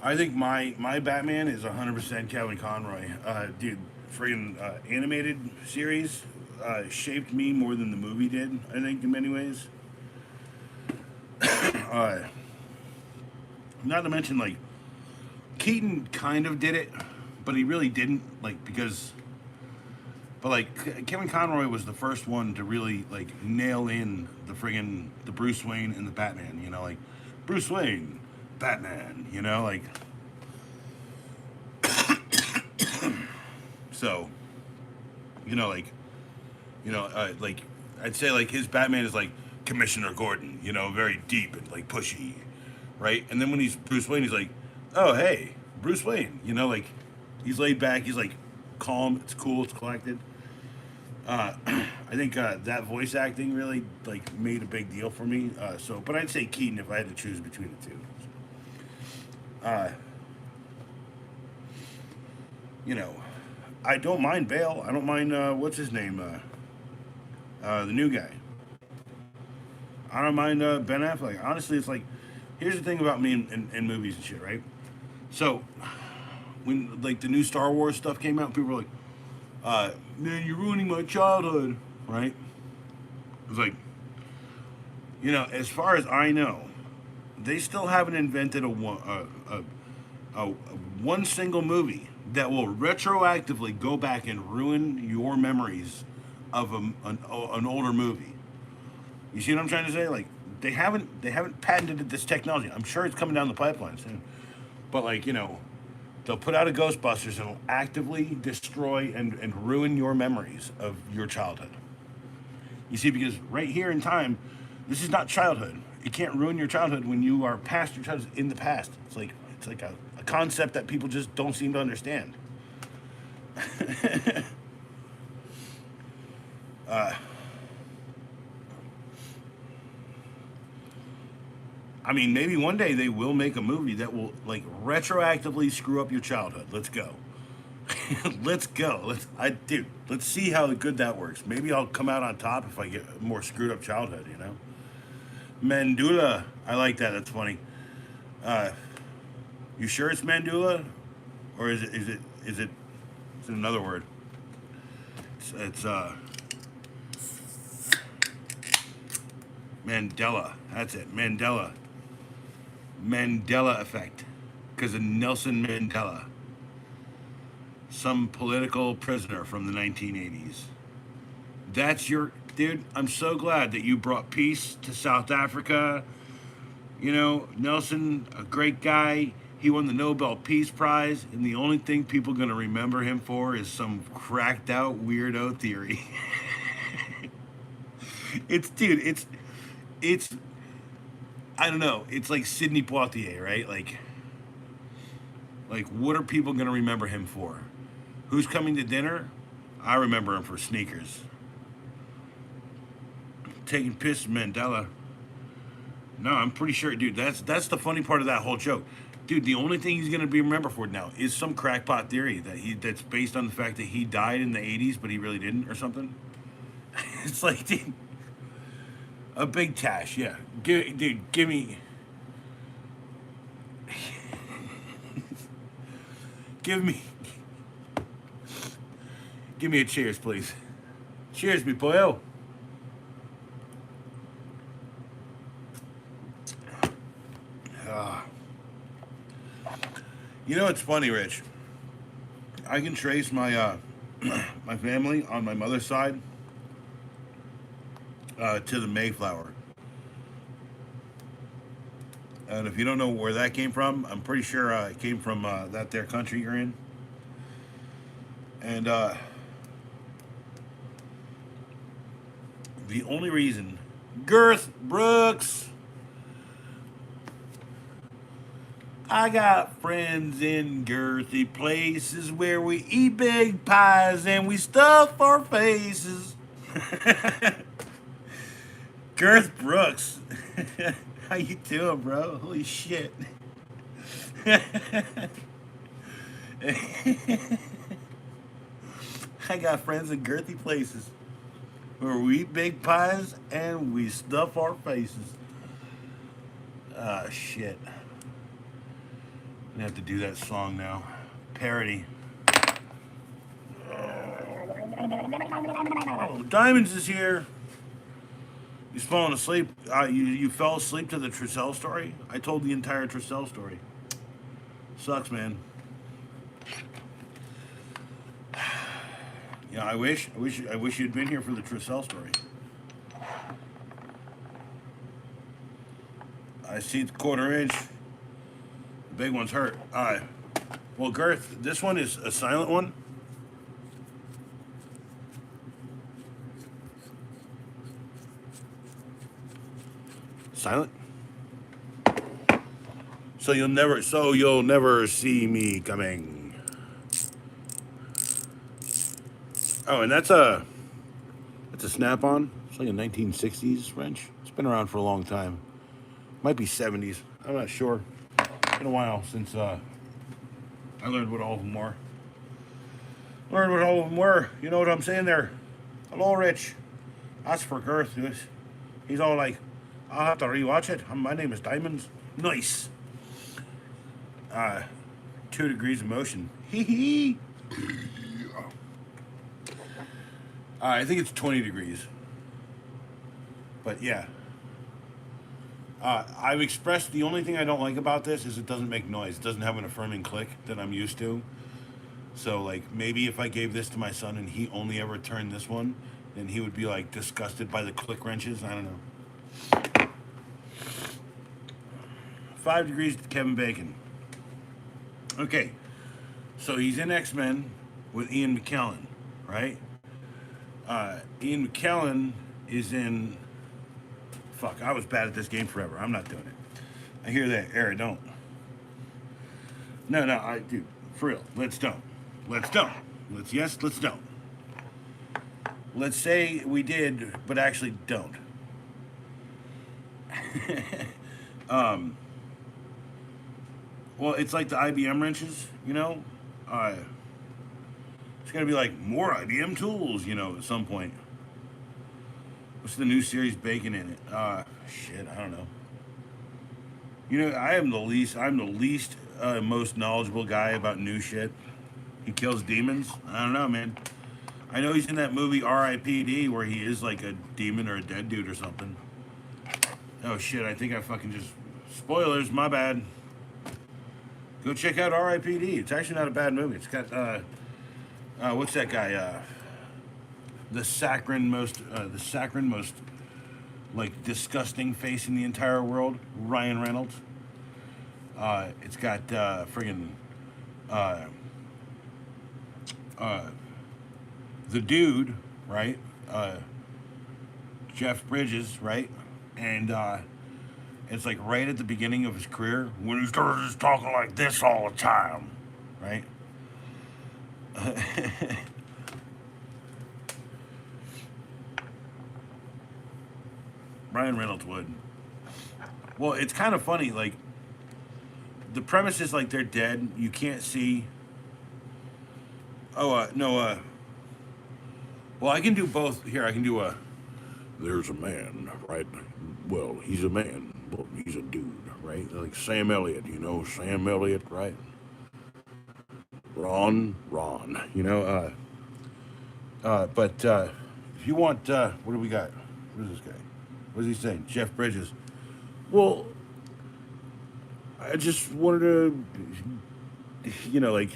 I think my Batman is 100% Kevin Conroy. Dude, friggin' animated series shaped me more than the movie did, I think, in many ways. Not to mention, like, Keaton kind of did it, but he really didn't, like, because... But, like, Kevin Conroy was the first one to really, like, nail in the Bruce Wayne and the Batman, you know, like, Bruce Wayne, Batman, you know, like... So, you know, like, I'd say, like, his Batman is, like, Commissioner Gordon, you know, very deep and, like, pushy, right? And then when he's Bruce Wayne, he's like, oh, hey, Bruce Wayne, you know, like, he's laid back, he's, like, calm, it's cool, it's collected. I think that voice acting really, like, made a big deal for me. But I'd say Keaton if I had to choose between the two. You know, I don't mind Bale. I don't mind, what's his name? The new guy. I don't mind Ben Affleck. Honestly, it's like, here's the thing about me in movies and shit, right? So, when, like, the new Star Wars stuff came out, people were like, man, you're ruining my childhood, right? It's like, you know, as far as I know, they still haven't invented a one single movie that will retroactively go back and ruin your memories of an older movie. You see what I'm trying to say? Like, they haven't patented this technology. I'm sure it's coming down the pipeline soon, but, like, you know, they'll put out a Ghostbusters and it'll actively destroy and ruin your memories of your childhood. You see, because right here in time, this is not childhood. It can't ruin your childhood when you are past your childhood in the past. It's like a concept that people just don't seem to understand. I mean, maybe one day they will make a movie that will, like, retroactively screw up your childhood. Let's go. Let's go. Let's see how good that works. Maybe I'll come out on top if I get a more screwed up childhood, you know? Mandula. I like that. That's funny. You sure it's Mandula? Or is it another word? It's Mandela. That's it. Mandela effect. Because of Nelson Mandela. Some political prisoner from the 1980s. That's your... Dude, I'm so glad that you brought peace to South Africa. You know, Nelson, a great guy. He won the Nobel Peace Prize. And the only thing people are going to remember him for is some cracked out weirdo theory. It's... I don't know. It's like Sidney Poitier, right? Like, what are people going to remember him for? Who's coming to dinner? I remember him for sneakers. Taking piss, Mandela. No, I'm pretty sure, dude. That's the funny part of that whole joke. Dude, the only thing he's gonna be remembered for now is some crackpot theory that's based on the fact that he died in the '80s, but he really didn't, or something. It's like, dude, a big tash, yeah. Dude, give me, give me a cheers, please. Cheers, me boyo. You know, it's funny, Rich. I can trace my my family on my mother's side to the Mayflower. And if you don't know where that came from, I'm pretty sure it came from that there country you're in. And the only reason, Girth Brooks, I got friends in girthy places where we eat big pies and we stuff our faces. Girth Brooks. How you doing, bro? Holy shit. I got friends in girthy places where we eat big pies and we stuff our faces. Ah, shit. I'm gonna have to do that song now. Parody. Diamonds is here. He's falling asleep. You fell asleep to the Tricell story? I told the entire Tricell story. Sucks, man. Yeah, I wish you'd been here for the Tricell story. I see the quarter inch. The big one's hurt. Well, Girth, this one is a silent one. Silent. So you'll never see me coming. Oh, and that's a snap-on. It's like a 1960s wrench. It's been around for a long time. Might be 70s. I'm not sure. It's been a while since I learned what all of them were. You know what I'm saying there? Hello, Rich. That's for Girth. He's all like, I'll have to rewatch it. My name is Diamonds. Nice. 2 degrees of motion. Hee hee. I think it's 20 degrees. But yeah. I've expressed the only thing I don't like about this is it doesn't make noise. It doesn't have an affirming click that I'm used to. So, like, maybe if I gave this to my son and he only ever turned this one, then he would be, like, disgusted by the click wrenches. I don't know. 5 degrees to Kevin Bacon. Okay. So he's in X-Men with Ian McKellen, right? Ian McKellen is in... Fuck, I was bad at this game forever. I'm not doing it. I hear that. Eric, don't. No, I do. For real. Let's don't. Let's don't. Let's don't. Let's say we did, but actually don't. Well, it's like the IBM wrenches, you know? It's going to be like more IBM tools, you know, at some point. What's the new series Bacon in it? Shit, I don't know. You know, I'm the least most knowledgeable guy about new shit. He kills demons. I don't know, man. I know he's in that movie R.I.P.D. where he is like a demon or a dead dude or something. Oh shit, I think I fucking just... Spoilers, my bad. Go check out R.I.P.D. It's actually not a bad movie. It's got, what's that guy? The saccharine most, like, disgusting face in the entire world, Ryan Reynolds. It's got, friggin', the dude, right? Jeff Bridges, right? And, it's like right at the beginning of his career when he started just talking like this all the time, right? Ryan Reynolds would. Well, it's kind of funny, like, the premise is like they're dead. You can't see. Oh no. Well, I can do both. Here, I can do a. There's a man, right? Well, he's a man. Well, he's a dude, right? Like Sam Elliott, you know Sam Elliott, right? Ron, you know. But if you want, what do we got? What is this guy? What is he saying? Jeff Bridges. Well, I just wanted to,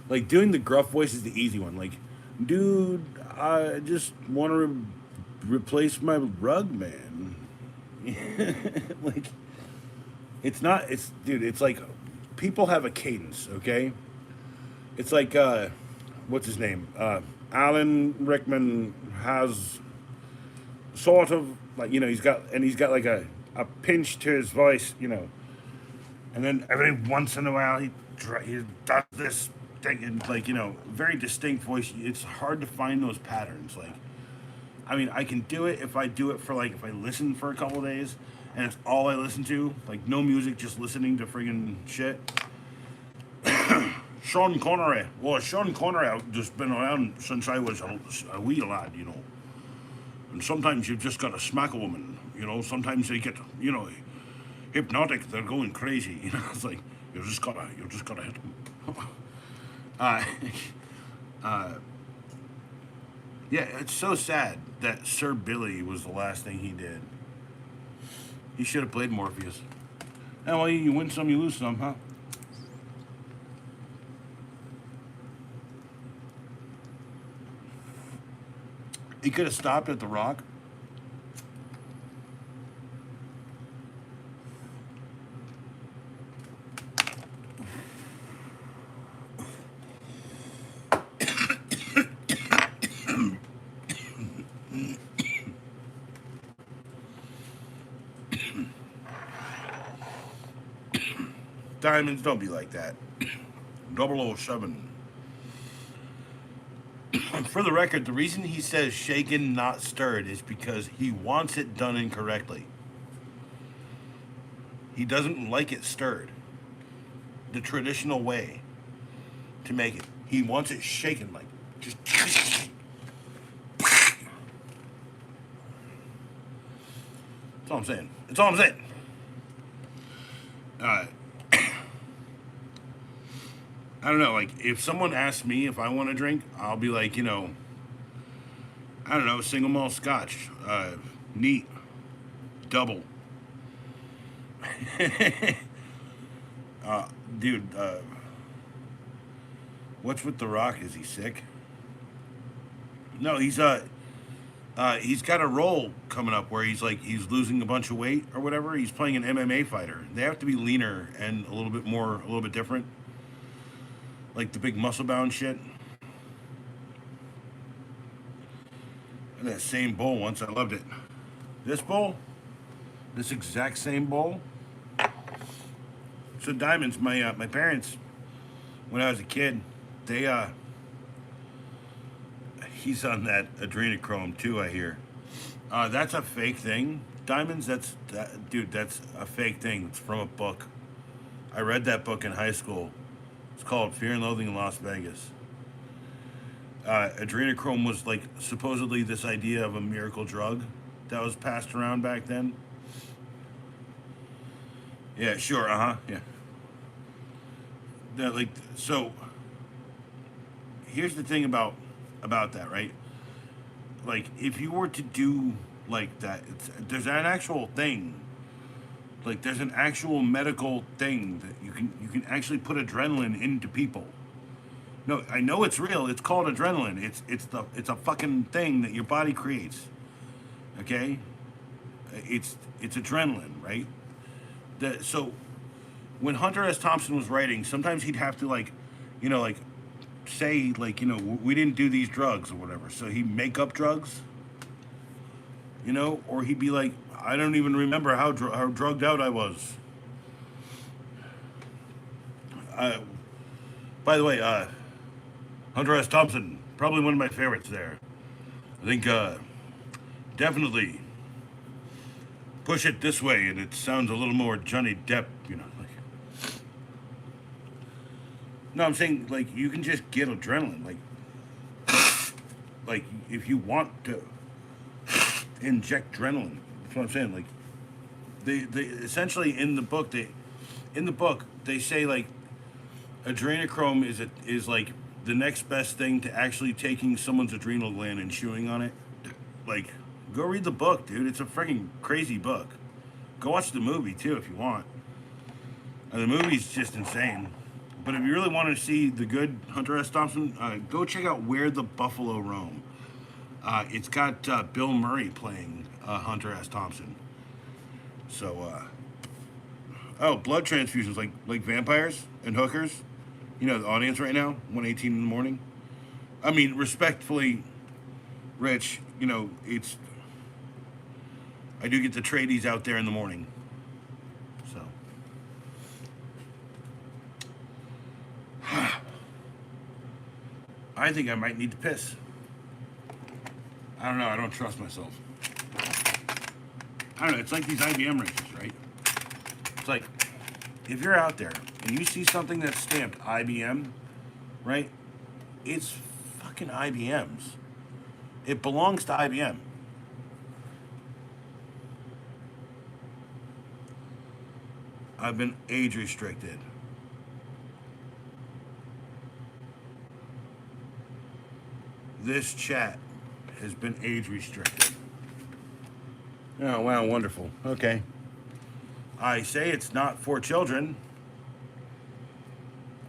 like doing the gruff voice is the easy one. Like, dude, I just want to replace my rug, man. Like, it's not. It's dude. It's like people have a cadence. Okay. It's like what's his name? Alan Rickman has sort of like he's got like a pinch to his voice, and then every once in a while he does this thing in like very distinct voice. It's hard to find those patterns. Like, I mean, I can do it if I do it for like if I listen for a couple of days and it's all I listen to, like no music, just listening to friggin' shit. Sean Connery. Well, Sean Connery, I've just been around since I was a wee lad, And sometimes you've just got to smack a woman, Sometimes they get, hypnotic. They're going crazy, It's like you just gotta hit them. Yeah, it's so sad that Sir Billy was the last thing he did. He should have played Morpheus. And well, you win some, you lose some, huh? He could have stopped at The Rock. Diamonds, don't be like that. 007. For the record, the reason he says shaken, not stirred, is because he wants it done incorrectly. He doesn't like it stirred. The traditional way to make it. He wants it shaken, like just. That's all I'm saying. That's all I'm saying. I don't know, like, if someone asks me if I want to drink, I'll be like, I don't know, single malt scotch, neat, double. Dude, what's with The Rock? Is he sick? No, he's got a role coming up where he's losing a bunch of weight or whatever. He's playing an MMA fighter. They have to be leaner and a little bit different. Like the big muscle bound shit. And that same bowl once, I loved it. This bowl, this exact same bowl. So Diamonds, my parents, when I was a kid, they he's on that adrenochrome too, I hear. That's a fake thing. Diamonds, dude, that's a fake thing. It's from a book. I read that book in high school. It's called Fear and Loathing in Las Vegas. Adrenochrome was like supposedly this idea of a miracle drug that was passed around back then. Yeah, sure, yeah. So. Here's the thing about that, right? Like, if you were to do like that, there's an actual thing. Like, there's an actual medical thing that you can actually put adrenaline into people. No, I know it's real. It's called adrenaline. It's a fucking thing that your body creates. Okay? It's adrenaline, right? So when Hunter S. Thompson was writing, sometimes he'd have to say we didn't do these drugs or whatever. So he'd make up drugs. Or he'd be like, I don't even remember how drugged out I was. By the way, Hunter S. Thompson, probably one of my favorites there. I think definitely push it this way, and it sounds a little more Johnny Depp, No, I'm saying like you can just get adrenaline, like if you want to inject adrenaline. That's what I'm saying. Like they essentially in the book they say like adrenochrome is like the next best thing to actually taking someone's adrenal gland and chewing on it. Like, go read the book, dude. It's a freaking crazy book. Go watch the movie too if you want. And the movie's just insane. But if you really want to see the good Hunter S. Thompson, go check out Where the Buffalo Roam. It's got Bill Murray playing Hunter S. Thompson. So, oh, blood transfusions like vampires and hookers. You know the audience right now, 1:18 in the morning. I mean, respectfully, Rich. You know it's. I do get the tradies out there in the morning. So. I think I might need to piss. I don't know. I don't trust myself. I don't know. It's like these IBM races, right? It's like if you're out there and you see something that's stamped IBM, right? It's fucking IBM's. It belongs to IBM. I've been age restricted. This chat has been age restricted. Oh, wow, wonderful. Okay. I say it's not for children.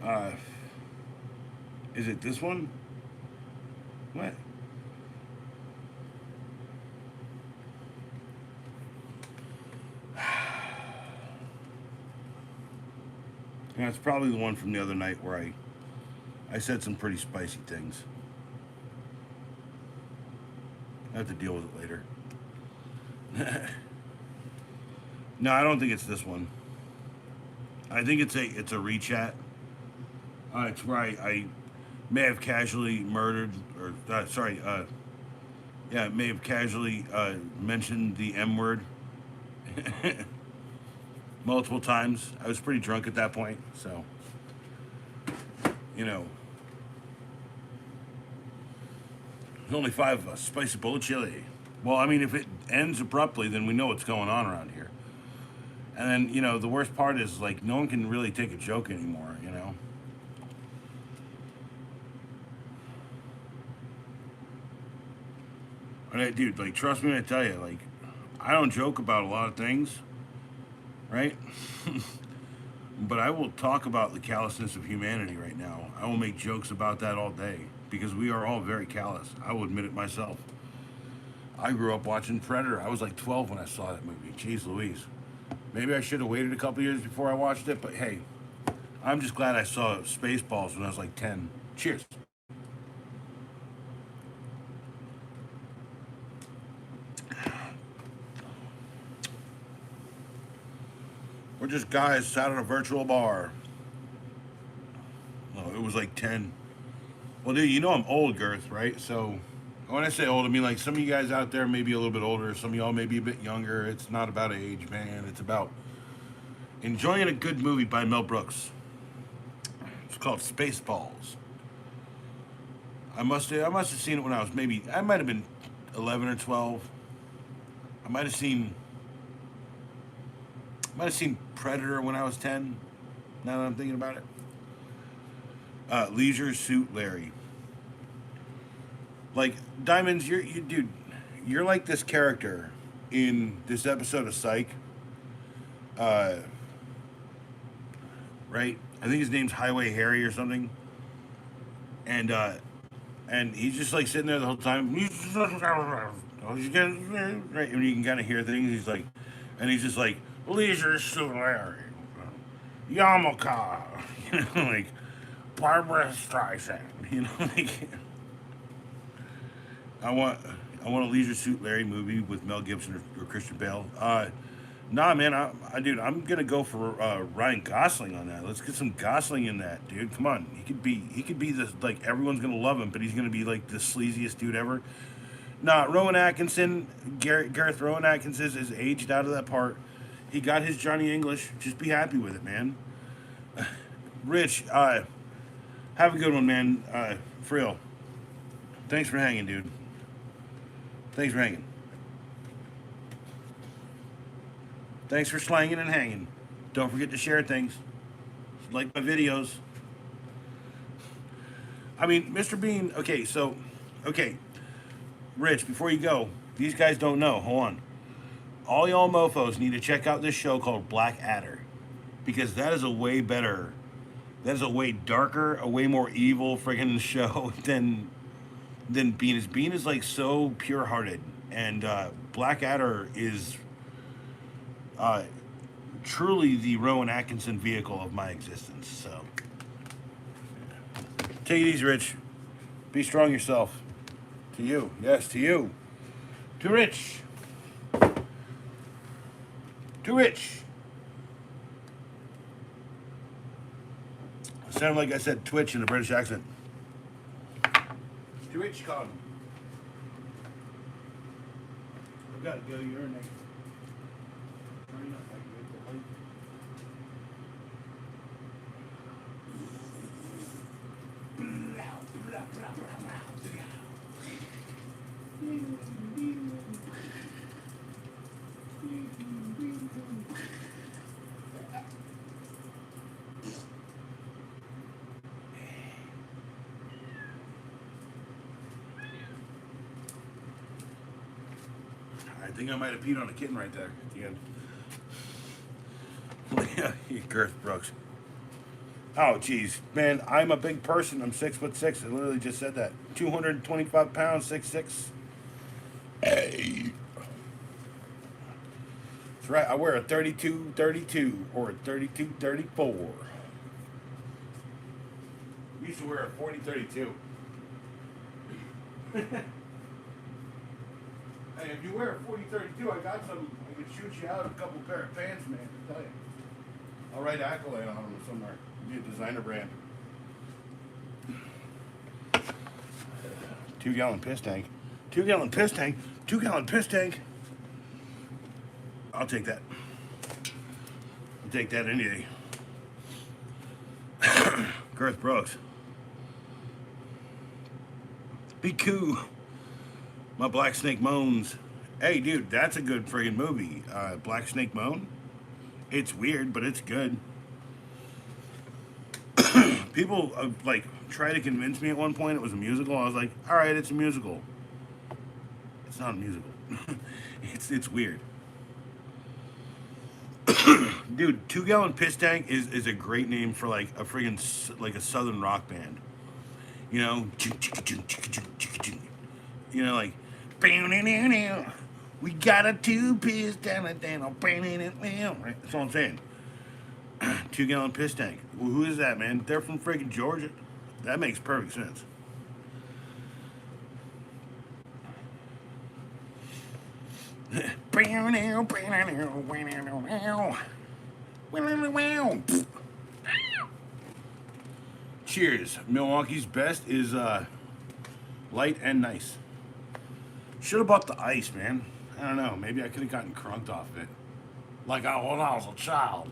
Uh, is it this one? What? Yeah, it's probably the one from the other night where I said some pretty spicy things. I have to deal with it later. No, I don't think it's this one. I think it's a rechat. It's where I may have casually murdered, or yeah, may have casually mentioned the M word multiple times. I was pretty drunk at that point, so you know, there's only 5 of us. Spicy bowl of chili. Well, I mean, if it ends abruptly, then we know what's going on around here. And then, you know, the worst part is, like, no one can really take a joke anymore, you know? And dude, like, trust me when I tell you, like, I don't joke about a lot of things, right? But I will talk about the callousness of humanity right now. I will make jokes about that all day because we are all very callous. I will admit it myself. I grew up watching Predator. I was like 12 when I saw that movie. Jeez Louise. Maybe I should have waited a couple years before I watched it, but hey, I'm just glad I saw Spaceballs when I was like 10. Cheers. We're just guys sat at a virtual bar. Oh, it was like 10. Well, dude, you know I'm old, Girth, right? So when I say old, I mean like some of you guys out there may be a little bit older. Some of y'all may be a bit younger. It's not about age, man. It's about enjoying a good movie by Mel Brooks. It's called Spaceballs. I must have seen it when I was I might have been 11 or 12. I might have seen Predator when I was 10. Now that I'm thinking about it. Leisure Suit Larry. Like Diamonds, dude, you're like this character in this episode of Psych. Right? I think his name's Highway Harry or something. And he's just like sitting there the whole time. Right, and you can kind of hear things. He's just like Leisure Suit Larry, Yamaka, you know, like Barbara Streisand, you know, like. I want a Leisure Suit Larry movie with Mel Gibson or Christian Bale. Nah, man, dude, I'm gonna go for Ryan Gosling on that. Let's get some Gosling in that, dude. Come on, he could be this, like, everyone's gonna love him, but he's gonna be like the sleaziest dude ever. Nah, Rowan Atkinson, Gareth Rowan Atkinson is aged out of that part. He got his Johnny English. Just be happy with it, man. Rich, Have a good one, man. For real. Thanks for hanging, dude. Thanks for hanging. Thanks for slanging and hanging. Don't forget to share things. Like my videos. I mean, Mr. Bean, okay. Rich, before you go, these guys don't know. Hold on. All y'all mofos need to check out this show called Black Adder. Because that is a way better, that is a way darker, a way more evil friggin' show than Bean is. Bean is like so pure hearted. And Black Adder is truly the Rowan Atkinson vehicle of my existence. So take it easy, Rich. Be strong yourself. To you. Yes, to you. To Rich. To Rich. Sounded like I said Twitch in a British accent. To Rich, Con. I've got to go urinate. Hurry up, I can get the light. I think I might have peed on a kitten right there at the end. Girth Brooks. Oh, geez. Man, I'm a big person. I'm 6'6". I literally just said that. 225 pounds, 6'6". Hey. That's right. I wear a 32-32 or a 32-34. I used to wear a 40-32. Hey, if you wear a 40-32, I got some. I could shoot you out a couple pair of pants, man. I tell you. I'll write accolade on them somewhere. Be a designer brand. 2-gallon piss tank. 2-gallon piss tank. 2-gallon piss tank. I'll take that. I'll take that any day. Girth Brooks. Be cool. My Black Snake Moans. Hey, dude, that's a good friggin' movie. Black Snake Moan. It's weird, but it's good. People like try to convince me at one point it was a musical. I was like, all right, it's a musical. It's not a musical. it's weird. Dude, 2-gallon piss tank is a great name for like a friggin' like a southern rock band. You know, like we got a 2-piss down. Right? That's all I'm saying. 2-gallon piss tank. Well, who is that, man? They're from friggin' Georgia. That makes perfect sense. Cheers. Milwaukee's best is light and nice. Should have bought the ice, man. I don't know. Maybe I could have gotten crunked off of it. Like when I was a child.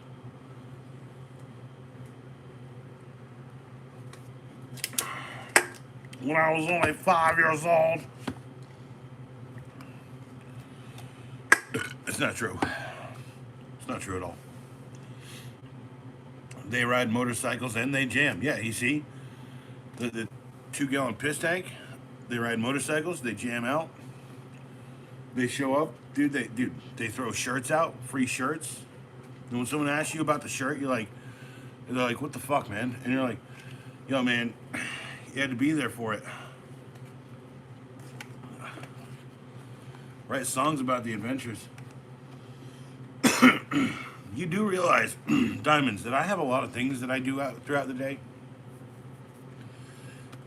When I was only 5 years old. It's not true. It's not true at all. They ride motorcycles and they jam. Yeah, you see? The 2-gallon piss tank. They ride motorcycles. They jam out. They show up. Dude, they throw shirts out. Free shirts. And when someone asks you about the shirt, they're like, what the fuck, man? And you're like, yo, man, you had to be there for it. Write songs about the adventures. You do realize, Diamonds, that I have a lot of things that I do throughout the day.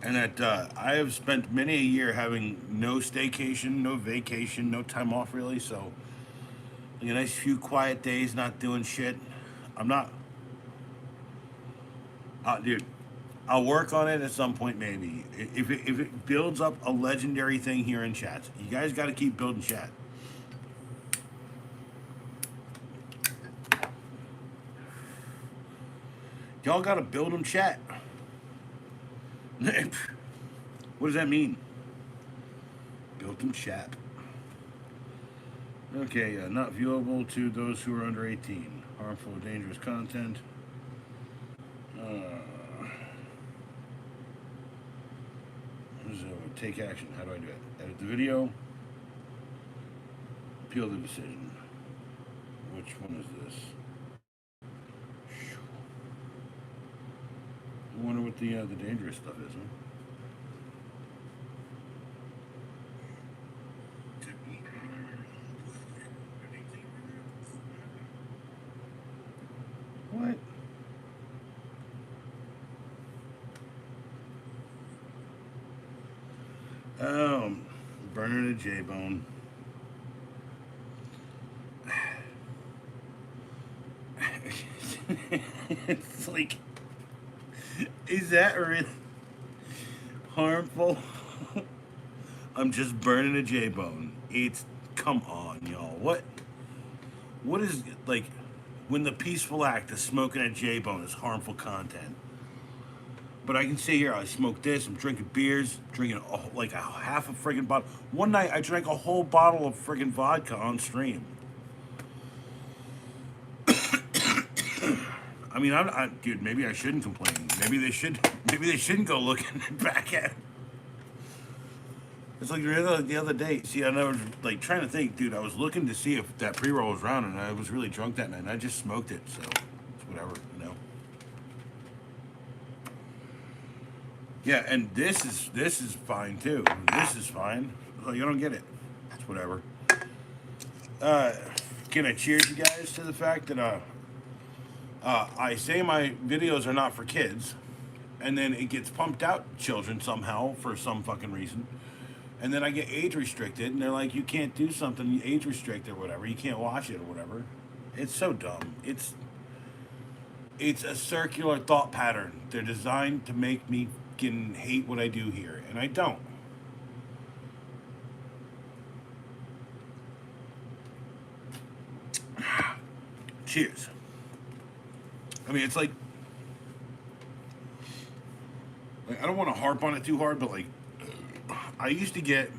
And that I have spent many a year having no staycation, no vacation, no time off really. So, like a nice few quiet days, not doing shit. I'm not. Dude, I'll work on it at some point maybe. If it builds up a legendary thing here in chat, you guys got to keep building chat. Y'all got to build them chat. What does that mean? Built-in chat. Okay, not viewable to those who are under 18. Harmful or dangerous content. So take action. How do I do it? Edit the video. Appeal the decision. Which one is this? I wonder what the dangerous stuff is, huh? What? Oh, burning a J-bone. It's like, is that really harmful? I'm just burning a J-bone. It's, come on, y'all. What is, like, when the peaceful act of smoking a J-bone is harmful content? But I can sit here, I smoke this, I'm drinking beers, drinking like a half a friggin' bottle. One night I drank a whole bottle of friggin' vodka on stream. I mean, dude, maybe I shouldn't complain. Maybe they shouldn't go looking back at it. It's like the other day. See, I was like trying to think, dude. I was looking to see if that pre-roll was around, and I was really drunk that night, and I just smoked it. So it's whatever, you know. Yeah, and this is fine too. This is fine. Like, I don't get it. It's whatever. Can I cheers you guys to the fact that I say my videos are not for kids, and then it gets pumped out to children somehow for some fucking reason. And then I get age restricted, and they're like, you can't do something age restricted or whatever. You can't watch it or whatever. It's so dumb. It's a circular thought pattern. They're designed to make me fucking hate what I do here, and I don't. Cheers. I mean, it's like I don't want to harp on it too hard, but like I used to get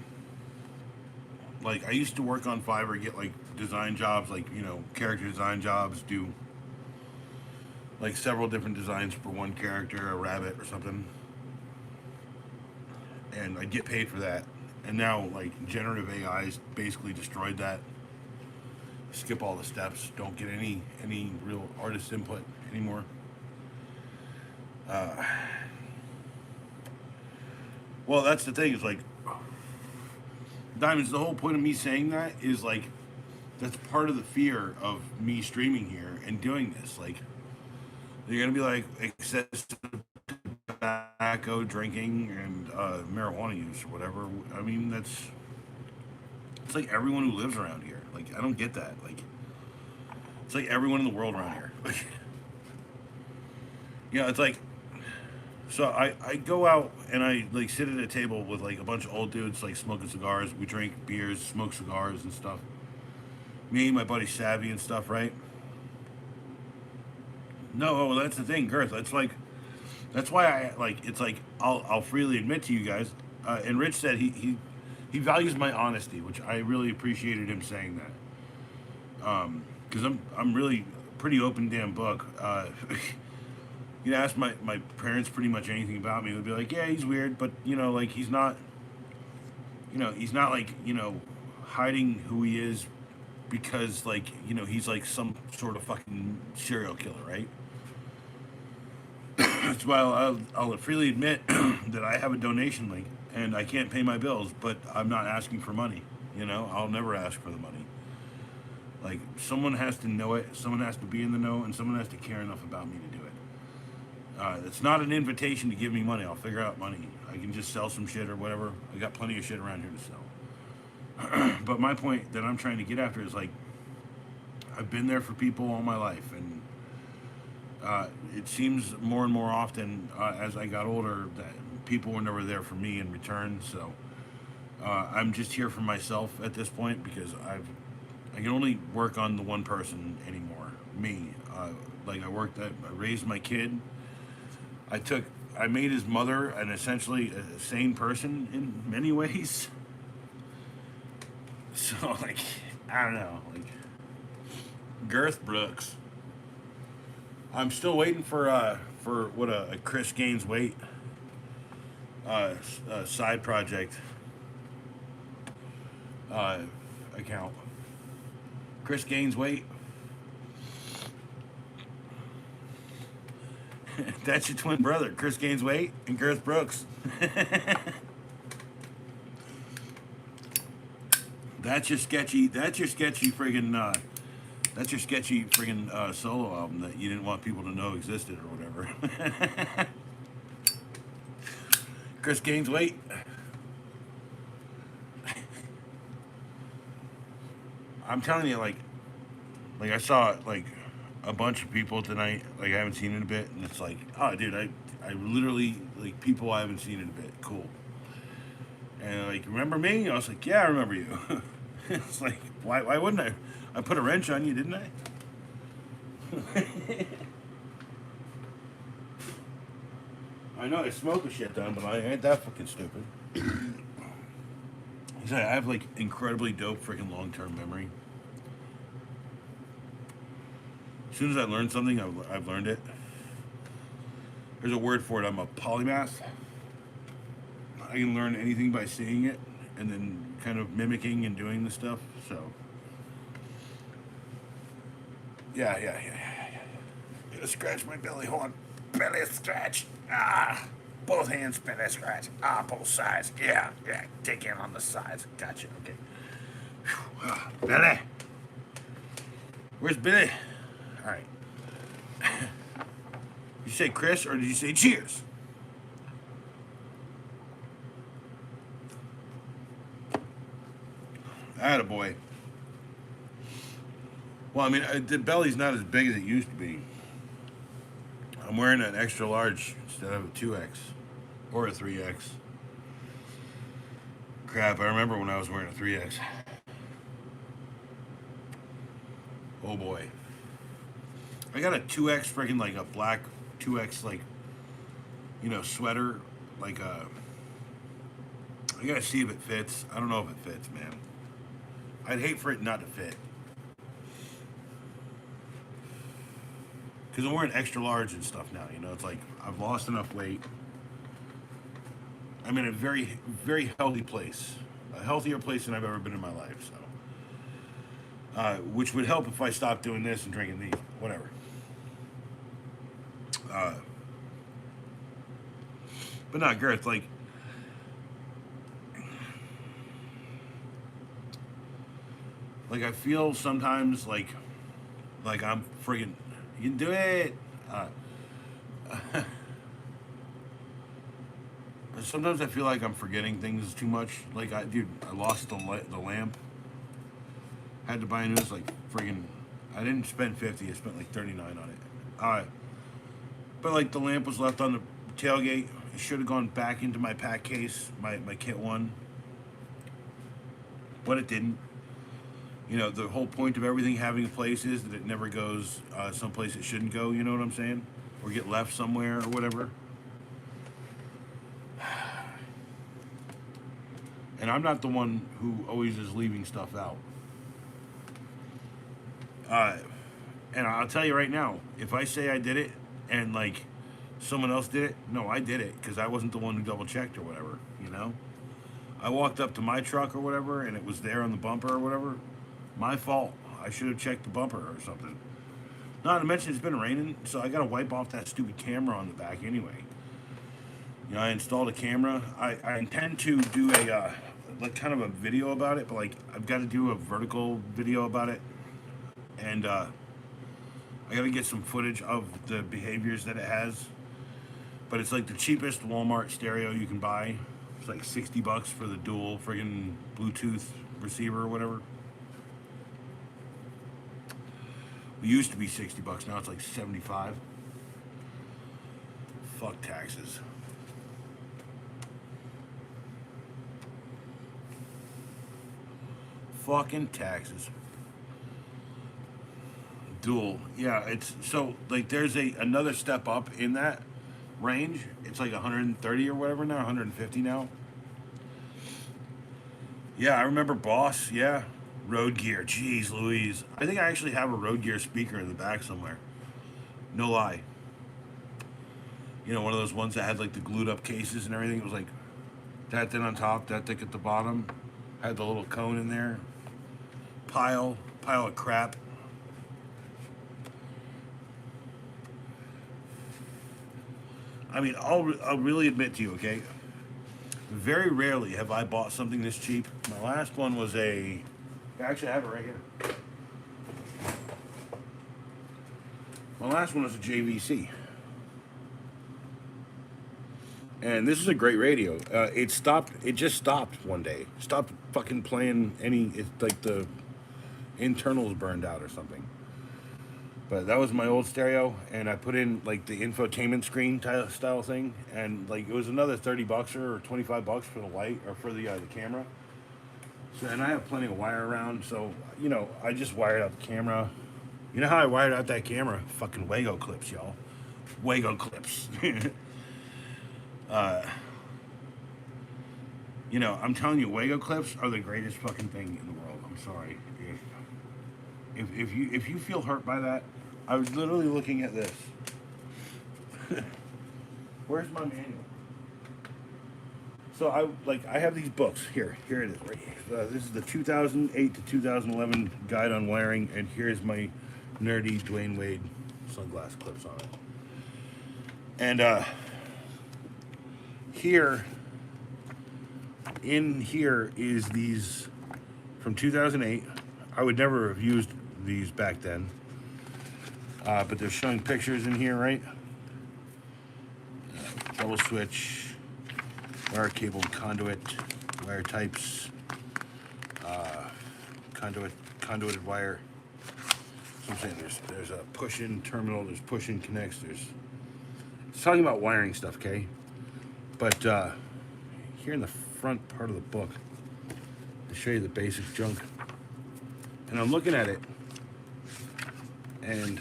like I used to work on Fiverr, get like design jobs, like, you know, character design jobs, do like several different designs for one character, a rabbit or something, and I'd get paid for that. And now like generative AI's basically destroyed that. Skip all the steps, don't get any real artist input anymore. Well, that's the thing, is like, Diamonds, the whole point of me saying that is like, that's part of the fear of me streaming here and doing this. Like, they're gonna be like excessive tobacco drinking and marijuana use or whatever. I mean, it's like everyone who lives around here. Like, I don't get that. Like, it's like everyone in the world around here. Like, you know, it's like, so I go out and I like sit at a table with like a bunch of old dudes like smoking cigars. We drink beers, smoke cigars and stuff. Me, my buddy Savvy and stuff, right? No, well, that's the thing, Girth. That's why I like. It's like I'll freely admit to you guys. And Rich said he values my honesty, which I really appreciated him saying that. Because I'm really pretty open damn book. You ask my parents pretty much anything about me, they'd be like, yeah, he's weird, but you know, like he's not like, you know, hiding who he is because like, you know, he's like some sort of fucking serial killer, right? That's why I'll freely admit that I have a donation link and I can't pay my bills, but I'm not asking for money. You know, I'll never ask for the money. Like, someone has to know it, someone has to be in the know, and someone has to care enough about me to do it. It's not an invitation to give me money. I'll figure out money. I can just sell some shit or whatever. I got plenty of shit around here to sell. But my point that I'm trying to get after is like, I've been there for people all my life, and it seems more and more often as I got older that people were never there for me in return. So I'm just here for myself at this point because I can only work on the one person anymore, me. Like I raised my kid. I took I made his mother an essentially a sane person in many ways. So like, I don't know, like Girth Brooks. I'm still waiting for what a Chris Gaines weight side project uh, account. Chris Gaines weight. That's your twin brother, Chris Gaines weight and Girth Brooks. That's your sketchy. That's your sketchy friggin'. That's your sketchy friggin' solo album that you didn't want people to know existed or whatever. Chris Gaines weight. I'm telling you, like I saw like a bunch of people tonight. Like I haven't seen in a bit, and it's like, oh, dude, I literally like people I haven't seen in a bit. Cool. And like, remember me? I was like, yeah, I remember you. It's like, why wouldn't I? I put a wrench on you, didn't I? I know I smoke a shit ton, but I ain't that fucking stupid. I have like incredibly dope freaking long term memory. As soon as I learn something, I've learned it. There's a word for it. I'm a polymath. I can learn anything by seeing it and then kind of mimicking and doing the stuff. So, yeah. Gotta scratch my belly. Hold on. Belly scratch. Ah. Both hands, belly scratch. Ah, both sides. Yeah. Take in on the sides. Gotcha. Okay. Whew. Ah, Billy. Where's Billy? All right. Did you say Chris or did you say cheers? Attaboy. Well, I mean, the belly's not as big as it used to be. I'm wearing an extra large instead of a 2X or a 3X. Crap, I remember when I was wearing a 3X. Oh boy. I got a 2X freaking like a black 2X like, sweater. Like I gotta see if it fits. I don't know if it fits, man. I'd hate for it not to fit. Because I'm wearing extra large and stuff now, it's like I've lost enough weight. I'm in a very, very healthy place. A healthier place than I've ever been in my life, so. Which would help if I stopped doing this and drinking these, whatever. But not Girth, like I feel sometimes like I'm friggin' you can do it. Sometimes I feel like I'm forgetting things too much. Like I lost the lamp. Had to buy a new. It's like friggin'. I didn't spend 50. I spent like 39 on it. But like the lamp was left on the tailgate. It should have gone back into my pack case, my kit one. But it didn't. The whole point of everything having a place is that it never goes someplace it shouldn't go, you know what I'm saying? Or get left somewhere or whatever. And I'm not the one who always is leaving stuff out. And I'll tell you right now, if I say I did it and like someone else did it, no, I did it because I wasn't the one who double checked or whatever, I walked up to my truck or whatever and it was there on the bumper or whatever. My fault. I should have checked the bumper or something. Not to mention it's been raining, so I gotta wipe off that stupid camera on the back anyway. I installed a camera. I intend to do a like kind of a video about it, but like I've got to do a vertical video about it, and I got to get some footage of the behaviors that it has. But it's like the cheapest Walmart stereo you can buy. It's like $60 for the dual friggin' Bluetooth receiver or whatever. It used to be $60. Now it's like 75. Fuck taxes. Fucking taxes. Dual. Yeah, it's so like there's another step up in that range. It's like 130 or whatever now, 150 now. Yeah, I remember Boss. Yeah, Road Gear. Jeez Louise. I think I actually have a Road Gear speaker in the back somewhere. No lie. You know, one of those ones that had like the glued up cases and everything. It was like that thing on top, that thing at the bottom. Had the little cone in there. Pile of crap. I mean, I'll really admit to you, okay? Very rarely have I bought something this cheap. My last one was actually, I have it right here. My last one was a JVC. And this is a great radio. It just stopped one day. Stopped fucking playing it's like the internals burned out or something. But that was my old stereo, and I put in like the infotainment screen style thing, and like it was another $30 or $25 for the light or for the camera. So, and I have plenty of wire around, so you know I just wired out the camera. You know how I wired out that camera? Fucking Wago clips, y'all. Wago clips. You know, I'm telling you, Wago clips are the greatest fucking thing in the world. I'm sorry. If you feel hurt by that, I was literally looking at this. Where's my manual? So I have these books here. Here it is. Right here. This is the 2008 to 2011 guide on wiring, and here's my nerdy Dwayne Wade sunglass clips on it. And here is these from 2008. I would never have used these back then, but they're showing pictures in here, right? Double switch, wire cable, conduit, wire types, conduited wire. So I'm saying there's a push-in terminal, there's push-in connects, it's talking about wiring stuff, okay? But here in the front part of the book, to show you the basic junk. And I'm looking at it, and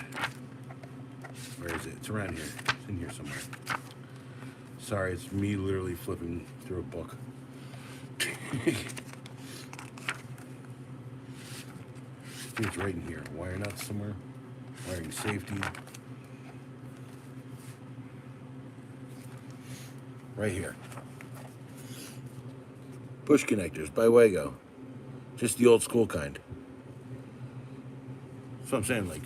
where is it? It's around here. It's in here somewhere. Sorry, it's me literally flipping through a book. I think it's right in here. Wire nuts somewhere. Wiring safety. Right here. Push connectors by Wago. Just the old school kind. So I'm saying, like,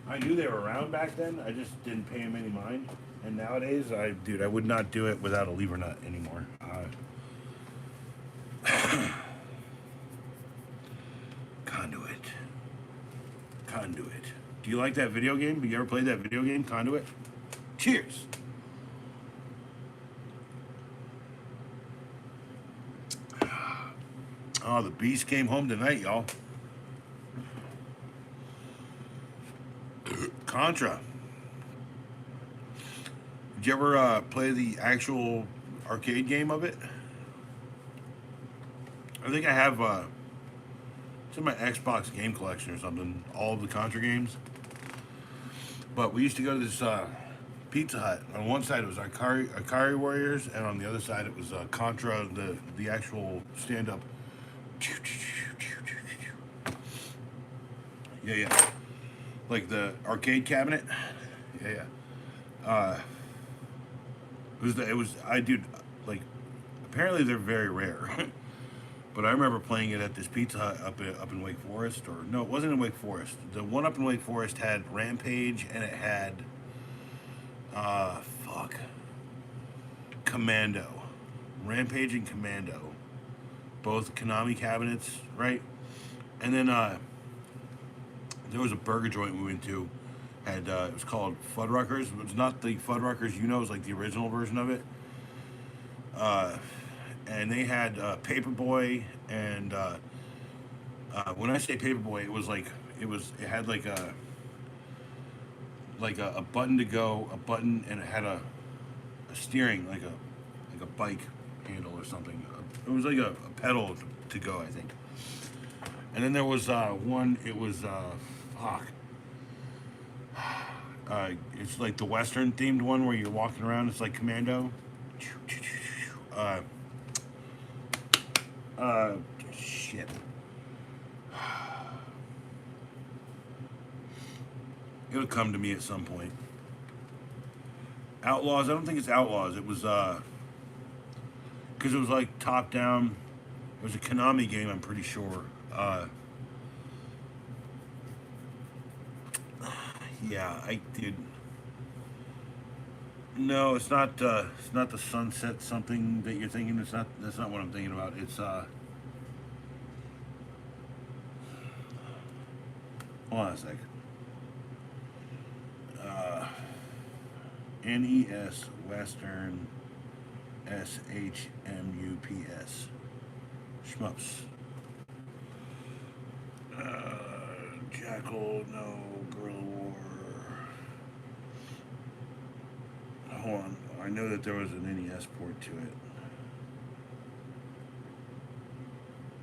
I knew they were around back then. I just didn't pay them any mind. And nowadays, I would not do it without a lever nut anymore. Conduit. Do you like that video game? Have you ever played that video game, Conduit? Cheers. Oh, the beast came home tonight, y'all. Contra. Did you ever play the actual arcade game of it? I think I have, it's in my Xbox game collection or something, all of the Contra games. But we used to go to this Pizza Hut. On one side it was Ikari Warriors, and on the other side it was Contra, the actual stand-up. Yeah. Like the arcade cabinet. Yeah. Like, apparently they're very rare. But I remember playing it at this Pizza Hut up in Wake Forest, or no, it wasn't in Wake Forest. The one up in Wake Forest had Rampage, and it had Commando. Rampage and Commando. Both Konami cabinets, right? And then there was a burger joint we went to. It was called Fuddruckers. It was not the Fuddruckers you know, it was like the original version of it. And they had Paperboy, and when I say Paperboy, it had like a button to go, a button, and it had a steering, like a bike handle or something. It was like a pedal to go, I think. And then there was one. It was It's like the Western themed one where you're walking around. It's like Commando. Uh, uh, shit. It'll come to me at some point. Outlaws. I don't think it's Outlaws. It was because it was like top down. It was a Konami game. I'm pretty sure. Yeah, I did. No, it's not. It's not the Sunset something that you're thinking. It's not. That's not what I'm thinking about. It's. Hold on a sec. Uh, NES Western SHMUPS. Shmups. Jackal, no. Guerrilla War. Hold on. I know that there was an NES port to it.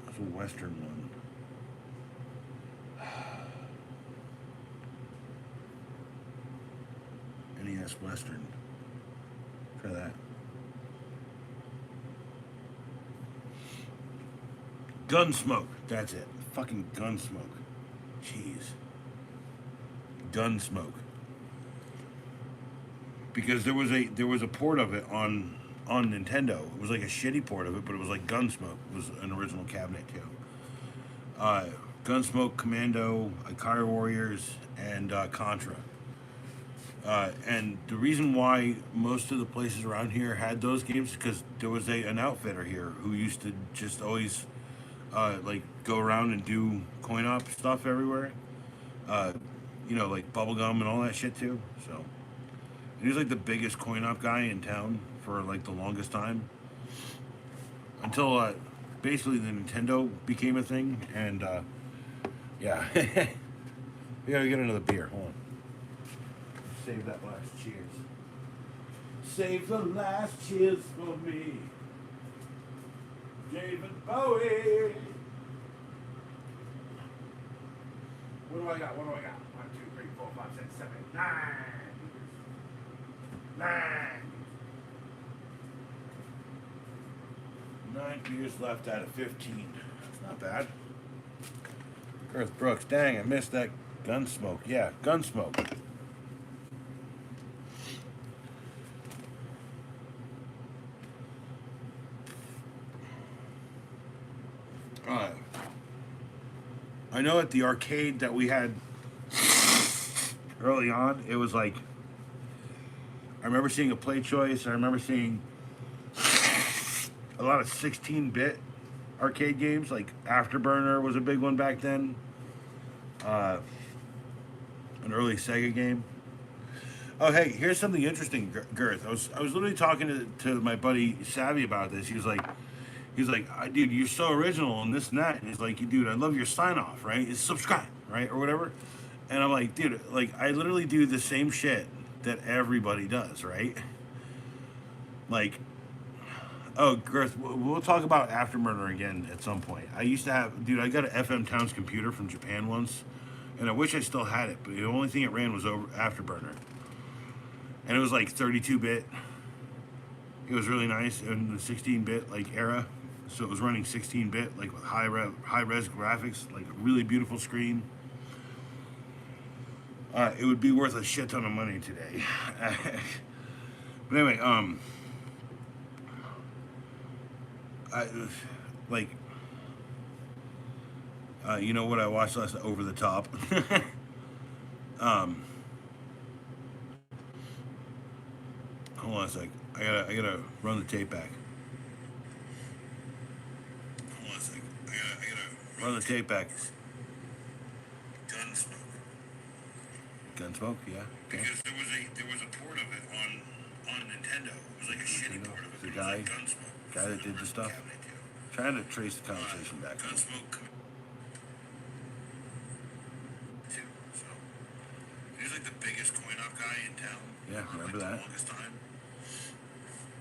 It's a Western one. NES Western. Try that. Gunsmoke. That's it. Fucking Gunsmoke. Jeez. Gunsmoke. Because there was a port of it on Nintendo. It was like a shitty port of it, but it was like Gunsmoke was an original cabinet too. Gunsmoke, Commando, Ikari Warriors, and Contra. And the reason why most of the places around here had those games is because there was an outfitter here who used to just always like go around and do coin op stuff everywhere. Uh, like bubblegum and all that shit too. So and he was like the biggest coin op guy in town for like the longest time until basically the Nintendo became a thing. And yeah, we gotta get another beer. Hold on. Save that last cheers. Save the last cheers for me. David Bowie. What do I got? 1, 2, 3, 4, 5, 6, 7, 8, 9. 9 beers left out of 15. That's not bad. Garth Brooks. Dang, I missed that Gunsmoke. Yeah, Gunsmoke. I know at the arcade that we had early on, it was like, I remember seeing a Play Choice. I remember seeing a lot of 16-bit arcade games, like Afterburner was a big one back then. An early Sega game. Oh, hey, here's something interesting, Girth. I was literally talking to my buddy Savvy about this. He's like, dude, you're so original and this and that. And he's like, dude, I love your sign off, right? It's subscribe, right? Or whatever. And I'm like, dude, like, I literally do the same shit that everybody does, right? Like, oh, Girth, we'll talk about Afterburner again at some point. I used to have, dude, I got an FM Towns computer from Japan once. And I wish I still had it, but the only thing it ran was Afterburner. And it was like 32-bit. It was really nice in the 16-bit like era. So it was running 16-bit, like with high-res graphics, like a really beautiful screen. It would be worth a shit ton of money today. But anyway, I like, you know what I watched last night? Over the Top. Hold on a sec. I gotta run the tape back. Hold on a sec. I gotta run the tape back. Gunsmoke. Gunsmoke, yeah. Because there was a port of it on Nintendo. It was like a shitty port of it. The guy that did the stuff. Trying to trace the conversation back. Gunsmoke. So he was like the biggest coin op guy in town. Yeah, remember that? The longest time.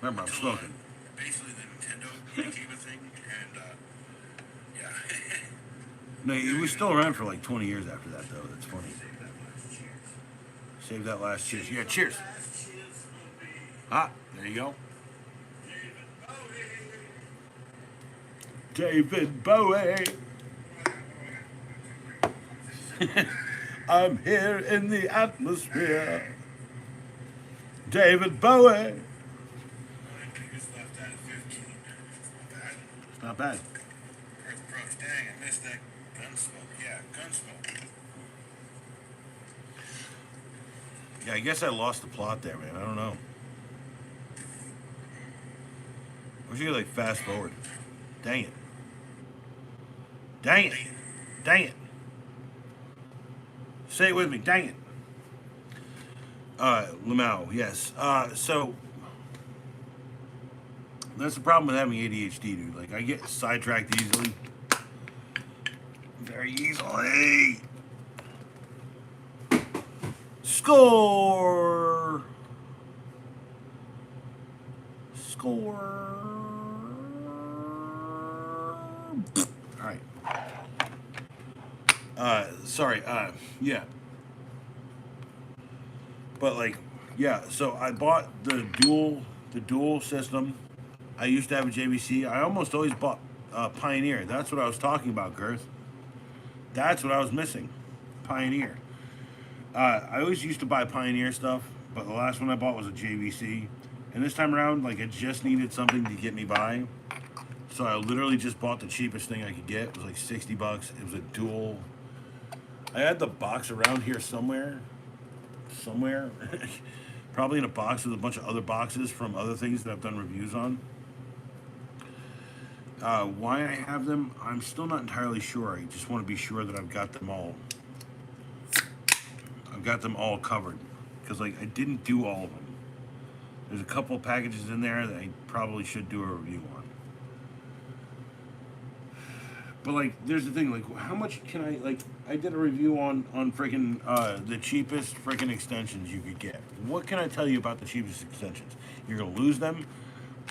Remember, I'm smoking. Basically, the Nintendo became a thing, and yeah. No, he was still around for like 20 years after that, though. That's funny. Save that last cheers. Yeah, cheers. Ah, there you go. David Bowie. I'm here in the atmosphere. David Bowie. It's not bad. Dang, I missed that Gunsmoke. Yeah, Gunsmoke. Yeah, I guess I lost the plot there, man. I don't know. I wish you could like fast forward. Dang it. Dang it. Dang it. Say it with me. Dang it. Lamau, yes. So that's the problem with having ADHD, dude. Like I get sidetracked easily. Very easily. Score. Score. All right. Sorry. Yeah. But like, yeah. So I bought the dual system. I used to have a JVC. I almost always bought Pioneer. That's what I was talking about, Girth. That's what I was missing. Pioneer. I always used to buy Pioneer stuff, but the last one I bought was a JVC. And this time around, like, I just needed something to get me by. So I literally just bought the cheapest thing I could get. It was like $60. It was a dual. I had the box around here somewhere. Probably in a box with a bunch of other boxes from other things that I've done reviews on. Why I have them, I'm still not entirely sure. I just want to be sure that I've got them all. I've got them all covered. Because, like, I didn't do all of them. There's a couple of packages in there that I probably should do a review on. But, like, there's the thing, like, how much can I, like, I did a review on freaking, the cheapest freaking extensions you could get. What can I tell you about the cheapest extensions? You're going to lose them.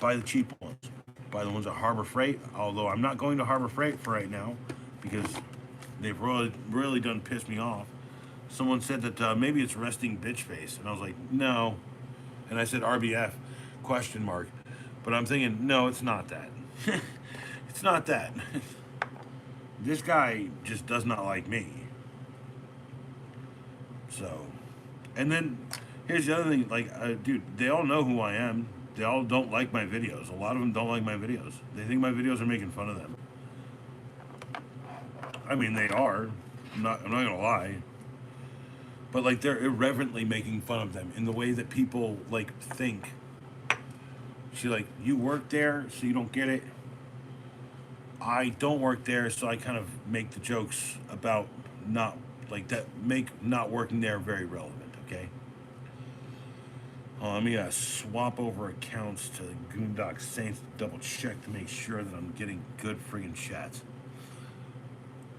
Buy the cheap ones. Buy the ones at Harbor Freight, although I'm not going to Harbor Freight for right now because they've really done piss me off. Someone said that maybe it's resting bitch face, and I was like, no. And I said RBF, question mark. But I'm thinking, no, it's not that. It's not that. This guy just does not like me. So, and then here's the other thing, like, dude, they all know who I am. They all don't like my videos. A lot of them don't like my videos. They think my videos are making fun of them. I mean, they are. I'm not gonna lie. But like, they're irreverently making fun of them in the way that people like think. She's like, you work there, so you don't get it. I don't work there, so I kind of make the jokes about not like that, make not working there very relevant. Okay. Let me swap over accounts to Goondock Saints to double check to make sure that I'm getting good friggin' chats.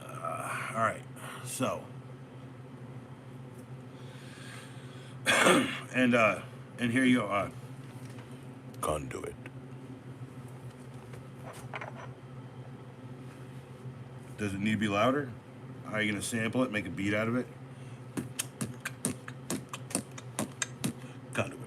All right, so and here you go. Conduit. Does it need to be louder? Are you gonna sample it, make a beat out of it? Conduit.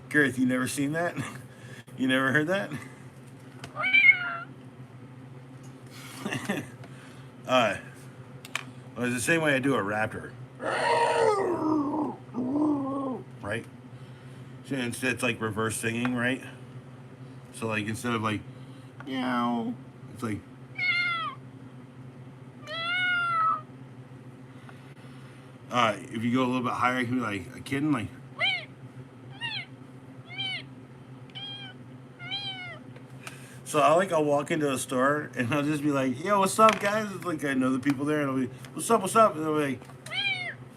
Gareth, you never seen that? You never heard that? Well, it's the same way I do a raptor. Right? So instead, it's like reverse singing, right? So, like, instead of like, meow, it's like, if you go a little bit higher, it can be like a kitten, like, so I'll walk into a store and I'll just be like, yo, what's up, guys? It's like I know the people there and I'll be, what's up? And they'll be like,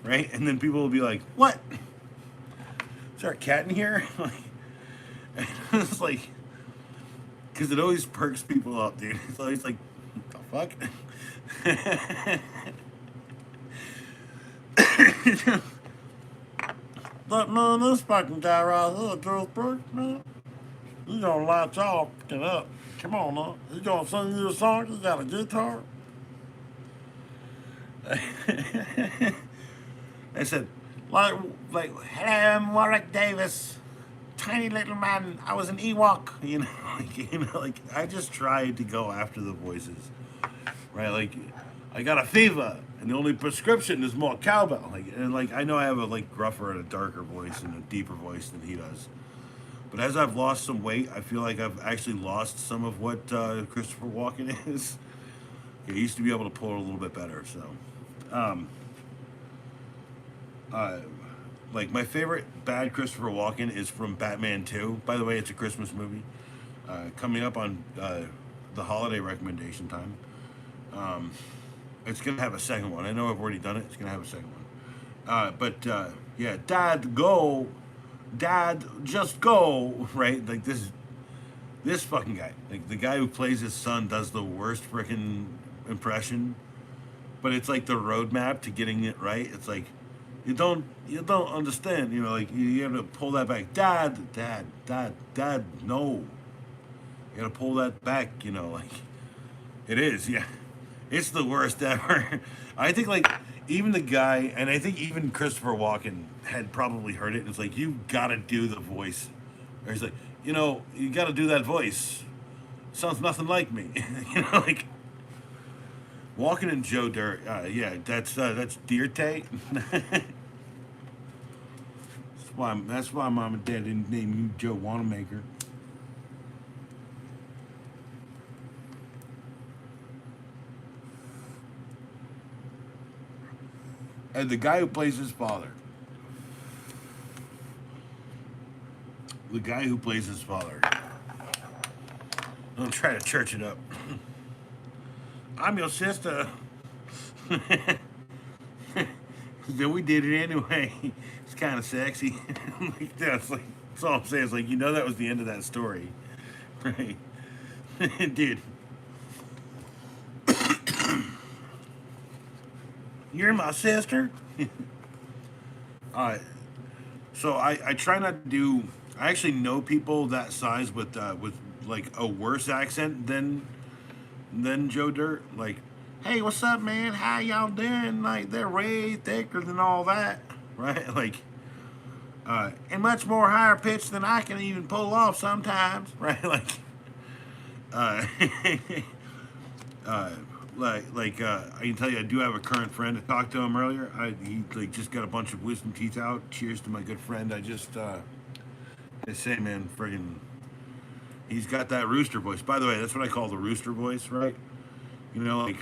right? And then people will be like, what? is there a cat in here? It's like, because it always perks people up, dude. It's always like, what the fuck? But man, this fucking guy right here, Drew Brooks, man, he's gonna light y'all fucking up. Come on now. He's gonna sing you a song, he's got a guitar. I said, hello, I'm Warwick Davis, tiny little man. I was an Ewok, like I just tried to go after the voices, right? Like, I got a fever, and the only prescription is more cowbell. Like I know I have a gruffer and a darker voice and a deeper voice than he does, but as I've lost some weight, I feel like I've actually lost some of what Christopher Walken is. He used to be able to pull it a little bit better, so. Um, uh, like my favorite bad Christopher Walken is from Batman 2. By the way, it's a Christmas movie. Coming up on the holiday recommendation time. It's gonna have a second one. I know I've already done it. It's gonna have a second one. Yeah, Dad, go, Dad, just go. Right, like this fucking guy, like the guy who plays his son, does the worst freaking impression. But it's like the roadmap to getting it right. It's like you don't understand. Like you have to pull that back. Dad, no. You gotta pull that back. Like it is. Yeah, it's the worst ever. I think like even the guy, and I think even Christopher Walken had probably heard it. And it's like you gotta do the voice. Or he's like, you gotta do that voice. Sounds nothing like me. Like. Walking in Joe Dirt, yeah, that's Deer Tate. That's why Mom and Dad didn't name you Joe Wanamaker. And the guy who plays his father. The guy who plays his father. Don't try to church it up. I'm your sister. Then we did it anyway. It's kind of sexy. That's all I'm saying. Is that was the end of that story, right? Dude, you're my sister. So I try not to do. I actually know people that size with like a worse accent than Joe Dirt. Like, hey, what's up, man? How y'all doing? Like, they're way thicker than all that, right? Like, and much more higher pitched than I can even pull off sometimes, right? Like, uh, I can tell you, I do have a current friend. I talked to him earlier. He just got a bunch of wisdom teeth out. Cheers to my good friend. I say, man, friggin'. He's got that rooster voice. By the way, that's what I call the rooster voice, right? In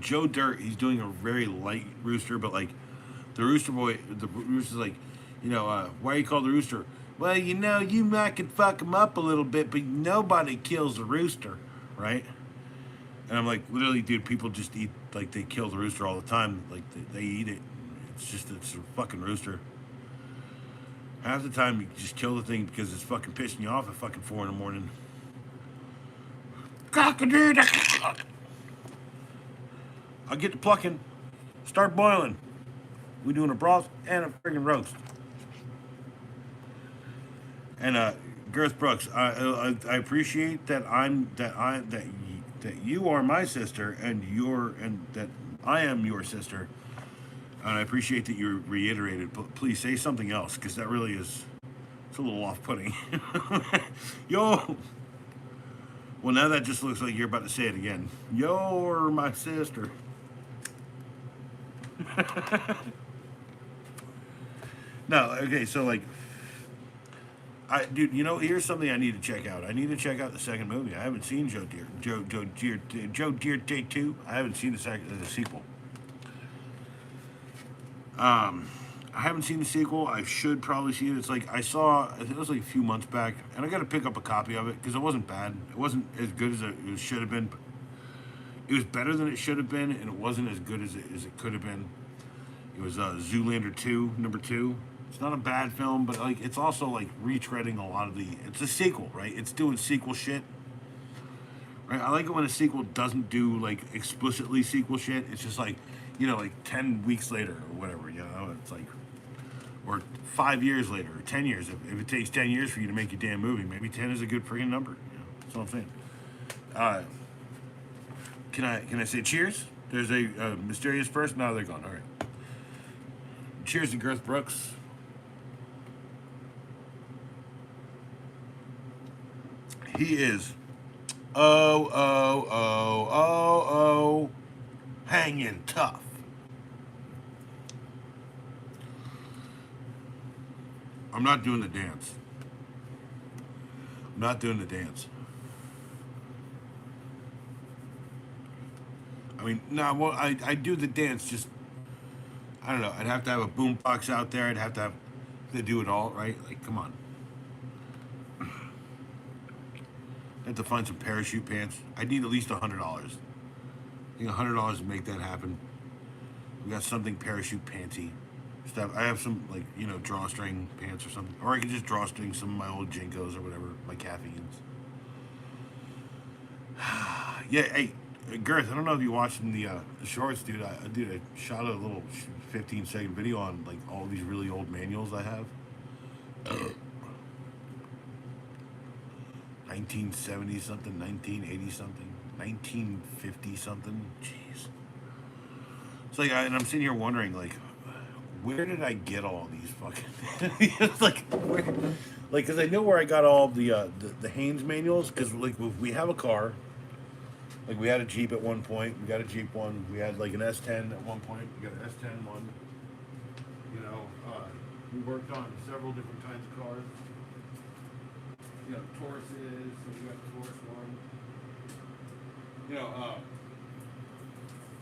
Joe Dirt, he's doing a very light rooster, but the rooster's like, why are you called the rooster? Well, you might could fuck him up a little bit, but nobody kills a rooster, right? And I'm like, literally, dude, people just eat, they kill the rooster all the time. Like, they eat it. It's a fucking rooster. Half the time, you just kill the thing because it's fucking pissing you off at fucking 4 in the morning. Cock-a-doodle. I'll get to plucking. Start boiling. We doing a broth and a friggin' roast. And Girth Brooks, I appreciate that that you are my sister and that I am your sister. And I appreciate that you reiterated. But please say something else, because that really is, it's a little off-putting. Yo. Well, now that just looks like you're about to say it again. You're my sister. No, okay, so dude, here's something I need to check out. I need to check out the second movie. I haven't seen Joe Deer Take 2. I haven't seen the sequel. I haven't seen the sequel. I should probably see it. It's I think it was a few months back, and I got to pick up a copy of it because it wasn't bad. It wasn't as good as it should have been. It was better than it should have been, and it wasn't as good as it could have been. It was Zoolander 2, number 2. It's not a bad film, but like it's also like retreading a lot of the. It's a sequel, right? It's doing sequel shit. Right? I like it when a sequel doesn't do like explicitly sequel shit. It's just like, like 10 weeks later or whatever. It's like, or 5 years later, or 10 years. If it takes 10 years for you to make your damn movie, maybe 10 is a good friggin' number. That's what I'm saying. Uh, can I say cheers? There's a mysterious person. No, they're gone. All right. Cheers to Garth Brooks. He is hanging tough. I'm not doing the dance. I'm not doing the dance. I mean, no, well, I do the dance. Just I don't know. I'd have to have a boombox out there. I'd have to do it all, right? Like, come on. I have to find some parachute pants. I need at least $100. I think $100 to make that happen. We got something parachute panty stuff. I have some like drawstring pants or something, or I can just drawstring some of my old Jinkos or whatever, my caffeines. Yeah, hey, Girth. I don't know if you watching the shorts, dude. I shot a little 15-second video on like all these really old manuals I have. 1970 something, 1980 something, 1950 something. Jeez. It's like, and I'm sitting here wondering, like, where did I get all these fucking? It's like, because I know where I got all the Haynes manuals. Because like we have a car, like we had a Jeep at one point. We got a Jeep one. We had like an S10 at one point. We got an S10 one. We worked on several different kinds of cars. Tauruses. So we got the Taurus one.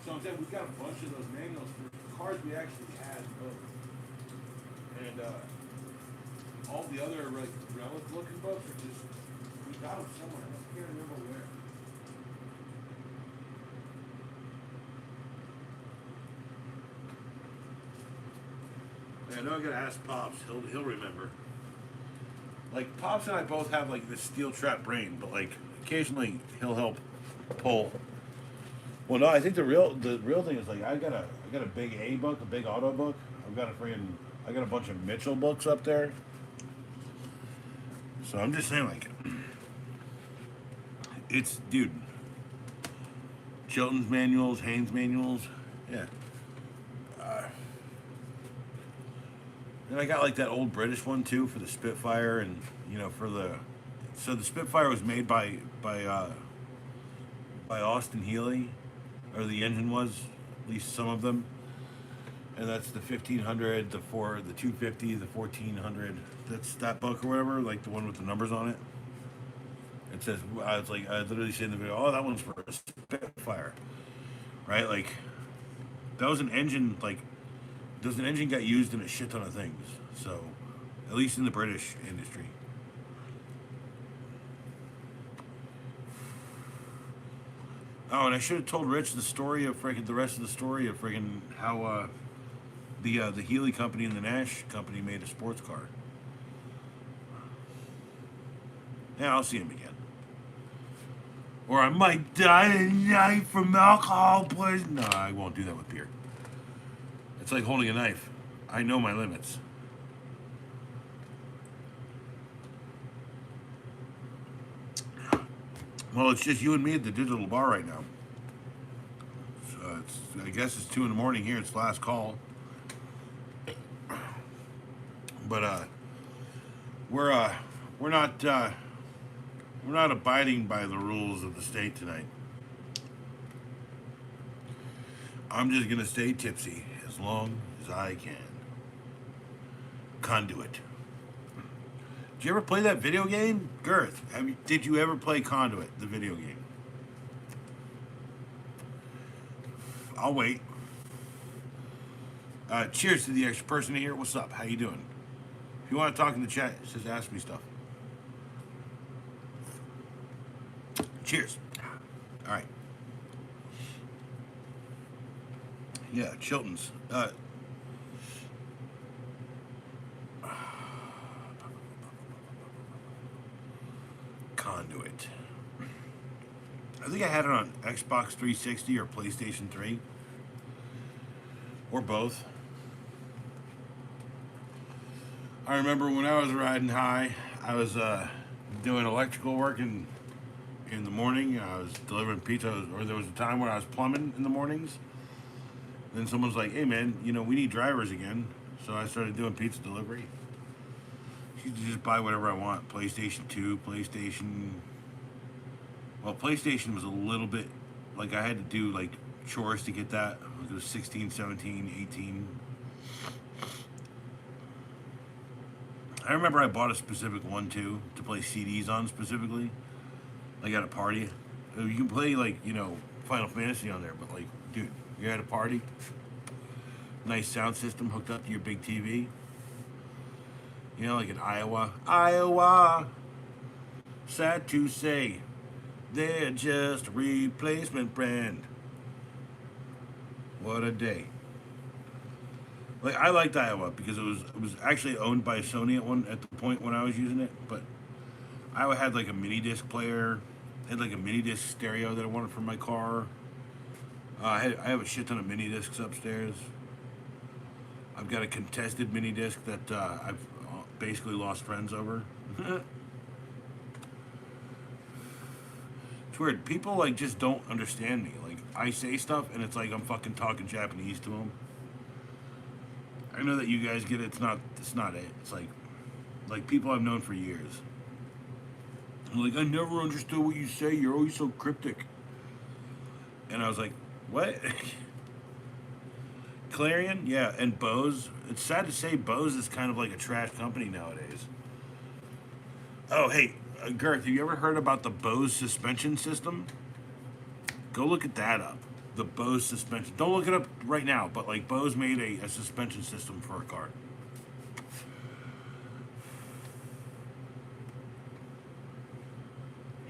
So I'm saying we've got a bunch of those manuals for cars we actually had both. And all the other like relic looking books are just we got them somewhere. I can't remember where. Yeah, I know I gotta ask Pops. He'll remember. Like Pops and I both have like this steel trap brain, but like occasionally he'll help pull. Well, no, I think the real thing is like I got a big A book, a big auto book. I got a bunch of Mitchell books up there. So I'm just saying, like, it's dude. Chilton's manuals, Haynes manuals, yeah. And I got like that old British one too for the Spitfire, and so the Spitfire was made by Austin Healey, or the engine was, at least some of them. And that's the 1500, the 250, the 1400. That's that book or whatever, like the one with the numbers on it. It says, I literally said in the video, oh, that one's for a Spitfire, right? Like, that was an engine, got used in a shit ton of things. So, at least in the British industry. Oh, and I should have told Rich the rest of the story of how the Healy company and the Nash company made a sports car. Yeah, I'll see him again. Or I might die tonight from alcohol poisoning. No, I won't do that with beer. It's like holding a knife. I know my limits. Well, it's just you and me at the digital bar right now. So I guess it's 2 a.m. here. It's last call. But we're not abiding by the rules of the state tonight. I'm just gonna stay tipsy as long as I can. Conduit. Did you ever play that video game, Girth? Did you ever play Conduit, the video game? I'll wait. Cheers to the extra person here. What's up? How you doing? If you want to talk in the chat, it says ask me stuff. Cheers. All right. Yeah, Chilton's. Conduit. I think I had it on Xbox 360 or PlayStation 3. Or both. I remember when I was riding high, I was doing electrical work in the morning. I was delivering pizza, or there was a time when I was plumbing in the mornings. Then someone's like, "Hey man, we need drivers again." So I started doing pizza delivery. You can just buy whatever I want. PlayStation 2, PlayStation. Well, PlayStation was a little bit like I had to do like chores to get that. It was 16, 17, 18. I remember I bought a specific one too to play CDs on specifically. Like at a party. You can play like, Final Fantasy on there, but like, dude, you're at a party. Nice sound system hooked up to your big TV. Like in Iowa. Iowa, sad to say, they're just a replacement brand. What a day. Like I liked Iowa because it was actually owned by Sony at the point when I was using it, but Iowa had like a mini disc player, had like a mini disc stereo that I wanted for my car. I have a shit ton of mini discs upstairs. I've got a contested mini disc that I've basically lost friends over. It's weird. People like just don't understand me. Like I say stuff and it's like I'm fucking talking Japanese to them. I know that you guys get it. It's not it. It's like people I've known for years. I'm like, I never understood what you say. You're always so cryptic. And I was like, what? Clarion, yeah, and Bose. It's sad to say Bose is kind of like a trash company nowadays. Oh, hey, Girth, have you ever heard about the Bose suspension system? Go look at that up. The Bose suspension. Don't look it up right now, but like Bose made a suspension system for a car.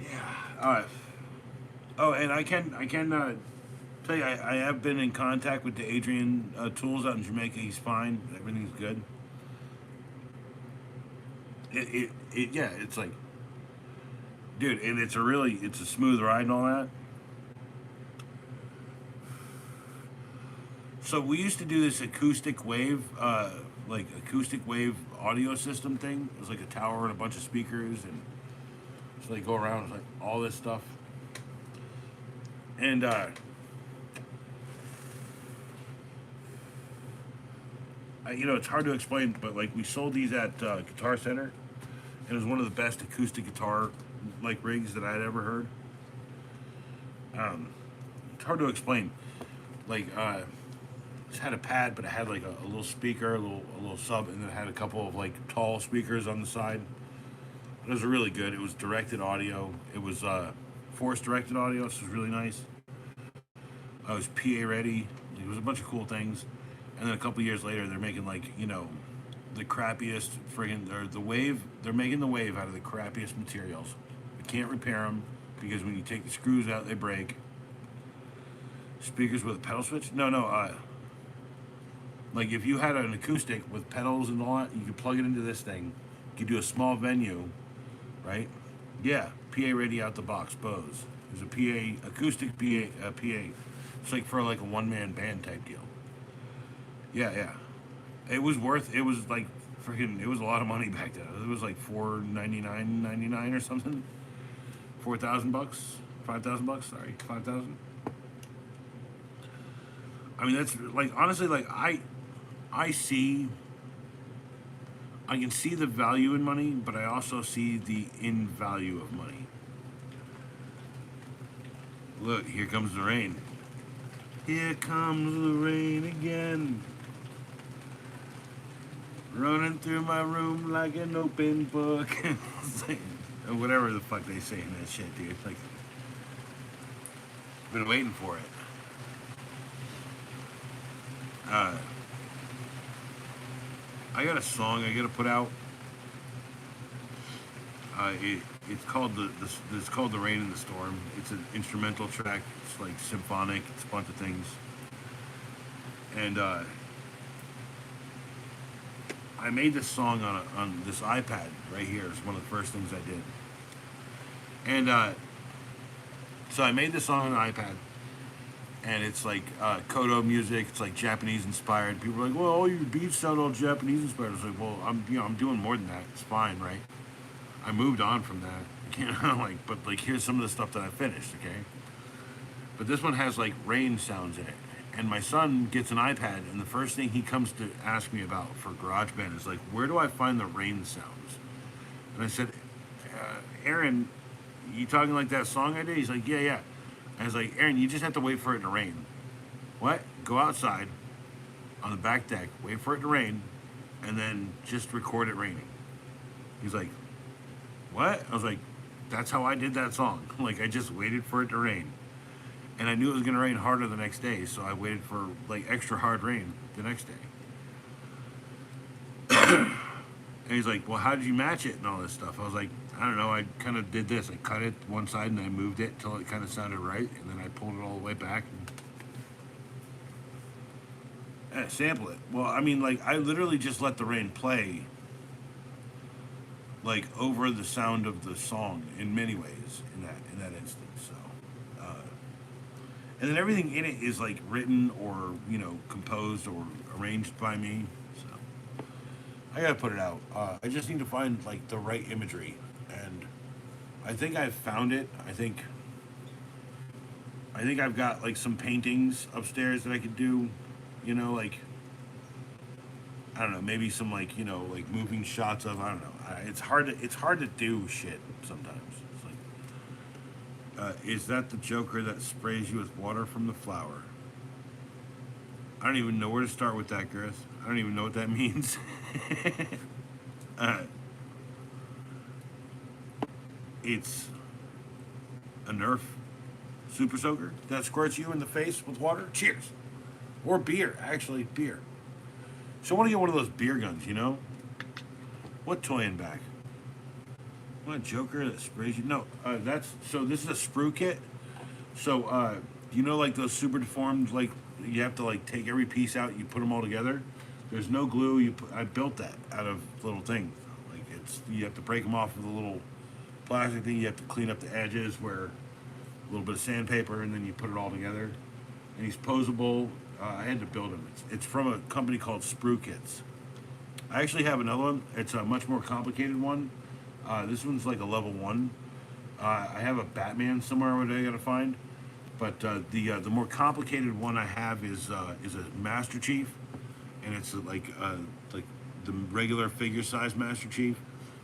Yeah. Oh, and I can tell you, I have been in contact with the Adrian Tools out in Jamaica. He's fine. Everything's good. Yeah, it's like, dude, and it's a smooth ride and all that. So we used to do this acoustic wave audio system thing. It was like a tower and a bunch of speakers, and so they go around. It's like all this stuff, and it's hard to explain, but like we sold these at Guitar Center, and it was one of the best acoustic guitar like rigs that I had ever heard. It's hard to explain, like. It had a pad, but it had like a little speaker, a little sub, and then it had a couple of like tall speakers on the side. It was really good. It was directed audio. It was force directed audio, so it was really nice. I was PA ready. It was a bunch of cool things. And then a couple years later, they're making like the crappiest friggin' or the wave. They're making the wave out of the crappiest materials. You can't repair them because when you take the screws out, they break. Speakers with a pedal switch? No. Like if you had an acoustic with pedals and all that, you could plug it into this thing. You could do a small venue, right? Yeah, PA ready out the box, Bose. There's a PA, acoustic PA. It's like for like a one-man band type deal. Yeah. It was like freaking, it was a lot of money back then. It was like $499.99 or something. $4,000, $5,000. Sorry, 5,000. I mean, that's like honestly, like I can see the value in money, but I also see the in value of money. Look, here comes the rain. Here comes the rain again. Running through my room like an open book. Like, whatever the fuck they say in that shit, dude. Like, been waiting for it. I got a song I gotta put out. It's called the Rain in the Storm. It's an instrumental track. It's like symphonic. It's a bunch of things. And I made this song on this iPad right here. It's one of the first things I did. And so I made this song on an iPad, and it's like Kodo music. It's like Japanese inspired. People are like, "Well, all your beats sound all Japanese inspired." I was like, "Well, I'm doing more than that. It's fine, right?" I moved on from that. You know, like, but like, here's some of the stuff that I finished. Okay, but this one has like rain sounds in it. And my son gets an iPad, and the first thing he comes to ask me about for GarageBand is like, "Where do I find the rain sounds?" And I said, "Aaron, you talking like that song I did?" He's like, "Yeah, yeah." And I was like, "Aaron, you just have to wait for it to rain." What? Go outside on the back deck, wait for it to rain, and then just record it raining. He's like, "What?" I was like, "That's how I did that song. Like, I just waited for it to rain." And I knew it was going to rain harder the next day, so I waited for like extra hard rain the next day. And he's like, "Well, how did you match it and all this stuff?" I was like, "I don't know. I kind of did this. I cut it one side and I moved it till it kind of sounded right, and then I pulled it all the way back and sample it." Well, I mean, like, I literally just let the rain play, like, over the sound of the song in many ways in that instance. So, and then everything in it is like written or composed or arranged by me. So I gotta put it out. I just need to find like the right imagery, and I think I've found it. I think I've got like some paintings upstairs that I could do. Like, I don't know, maybe some like like moving shots of, I don't know. It's hard to do shit sometimes. It's like, is that the Joker that sprays you with water from the flower? I don't even know where to start with that, Gareth. I don't even know what that means. uh, it's a Nerf Super Soaker that squirts you in the face with water. Cheers. Or beer, actually, beer. So I want to get one of those beer guns. What toy in back? What, a Joker that sprays you? No, so this is a sprue kit. So, like those super deformed, like, you have to, like, take every piece out, you put them all together. There's no glue. I built that out of little things. Like, you have to break them off with a little plastic thing. You have to clean up the edges where a little bit of sandpaper, and then you put it all together. And he's posable. I had to build him. It's from a company called Sprue Kits. I actually have another one. It's a much more complicated one. This one's like a level 1. I have a Batman somewhere where I gotta find. But the more complicated one I have is a Master Chief, and it's like the regular figure size Master Chief.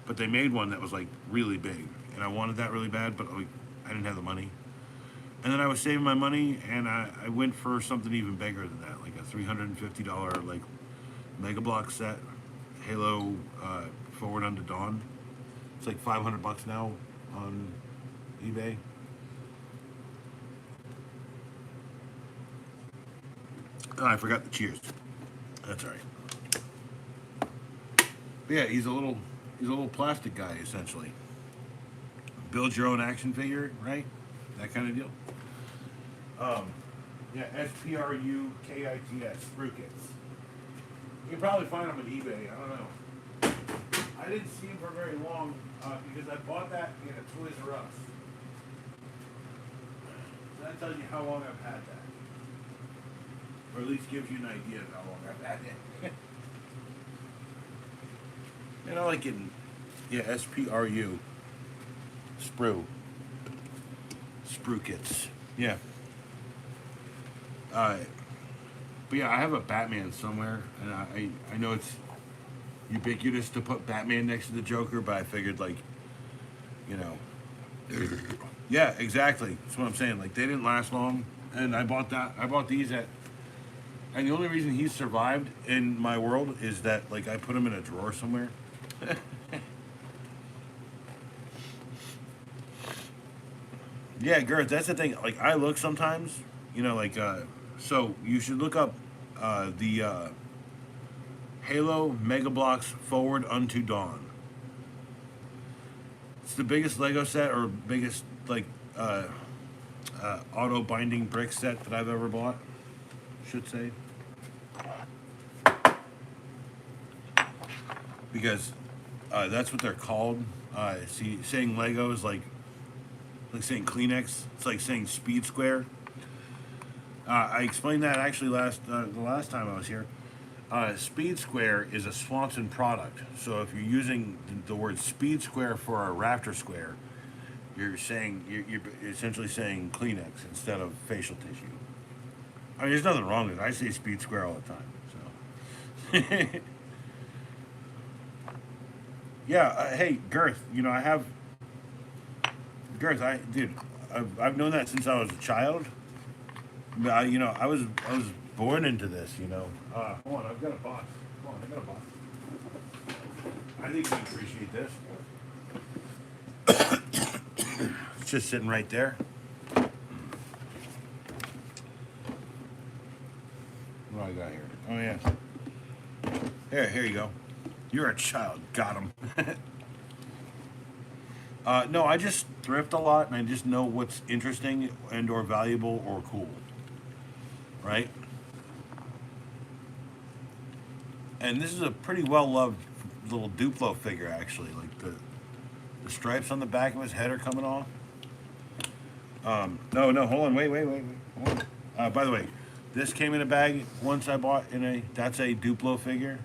But they made one that was like really big, and I wanted that really bad, but like, I didn't have the money. And then I was saving my money, and I went for something even bigger than that, like a $350 like Mega Block set, Halo Forward Unto Dawn. It's like $500 now on eBay. Oh, I forgot the cheers. That's all right. But yeah, he's a little plastic guy essentially. Build your own action figure, right? That kind of deal. Yeah, SPRUKITS, Sprue Kits. You can probably find them on eBay. I don't know. I didn't see them for very long because I bought that in a Toys R Us. So that tells you how long I've had that. Or at least gives you an idea of how long I've had it. And I like getting, yeah, SPRU. Sprue. Sprue Kits. Yeah. But yeah, I have a Batman somewhere, and I know it's ubiquitous to put Batman next to the Joker, but I figured, like, you know, yeah, exactly. That's what I'm saying. Like, they didn't last long, and I bought these and the only reason he's survived in my world is that, like, I put him in a drawer somewhere. Yeah, Garrett, that's the thing. Like, I look sometimes, so you should look up the Halo Mega Blocks Forward Unto Dawn. It's the biggest Lego set or biggest, like, auto binding brick set that I've ever bought, should say. Because that's what they're called. Saying Lego is like like saying Kleenex. It's like saying Speed Square. I explained that actually the last time I was here. Speed Square is a Swanson product. So if you're using the word Speed Square for a Raptor Square, you're essentially saying Kleenex instead of facial tissue. I mean, there's nothing wrong with it. I say Speed Square all the time. So, yeah. Hey, Girth. I have Girth. I've known that since I was a child. I was born into this. Hold on. I've got a box. Come on, I got a box. I think you appreciate this. It's just sitting right there. What do I got here? Oh yeah. Here you go. You're a child. Got him. No, I just thrift a lot, and I just know what's interesting and or valuable or cool, right? And this is a pretty well loved little Duplo figure, actually. Like the stripes on the back of his head are coming off. No, hold on, wait. Hold on. By the way, this came in a bag once I bought that's a Duplo figure.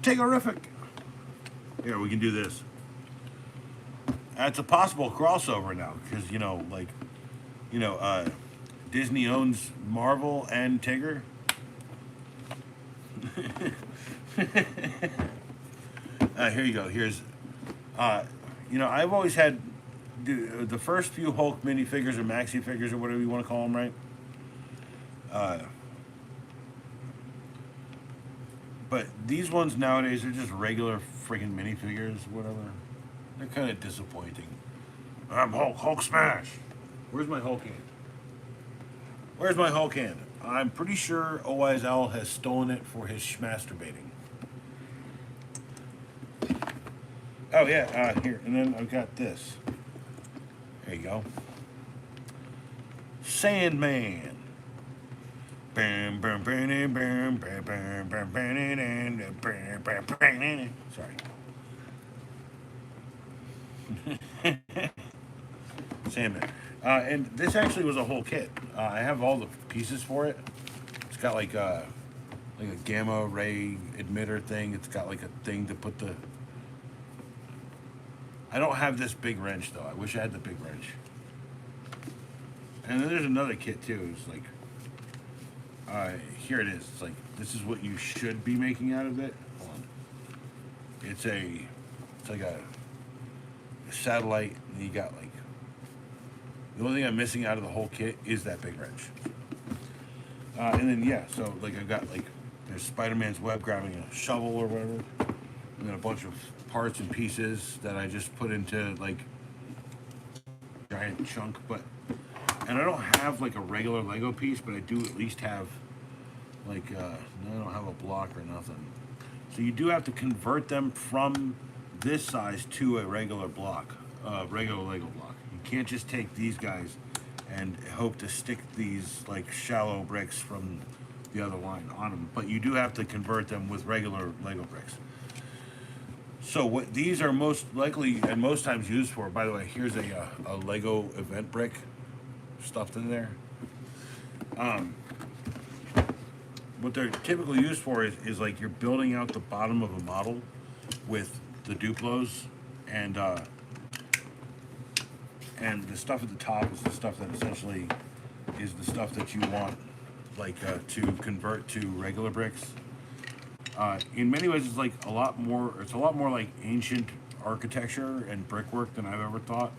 Tiggerrific. Here, we can do this. That's a possible crossover now, because Disney owns Marvel and Tigger. Here you go. I've always had the first few Hulk minifigures or maxi figures or whatever you want to call them, right? But these ones nowadays are just regular freaking minifigures, whatever. They're kind of disappointing. I'm Hulk smash. Where's my Hulk hand? Where's my Hulk hand? I'm pretty sure Owise Owl has stolen it for his masturbating. Oh yeah, here, and then I've got this. There you go. Sandman. Sorry. Sandman. And this actually was a whole kit. I have all the pieces for it. It's got like a gamma ray emitter thing. It's got like a thing to put the... I don't have this big wrench though. I wish I had the big wrench. And then there's another kit too. It's like... here it is. It's like, this is what you should be making out of it. Hold on. It's like a satellite, and you got like, the only thing I'm missing out of the whole kit is that big wrench. And then yeah, so like I've got like, there's Spider-Man's web grabbing a shovel or whatever, and then a bunch of parts and pieces that I just put into like giant chunk, and I don't have like a regular Lego piece, but I do at least have like, no, I don't have a block or nothing. So you do have to convert them from this size to a regular block, regular Lego block. You can't just take these guys and hope to stick these like shallow bricks from the other line on them, but you do have to convert them with regular Lego bricks. So what these are most likely and most times used for, by the way, here's a Lego event brick stuffed in there. What they're typically used for is like you're building out the bottom of a model with the Duplos, and the stuff at the top is the stuff that essentially is the stuff that you want like to convert to regular bricks. In many ways, it's like a lot more like ancient architecture and brickwork than I've ever thought.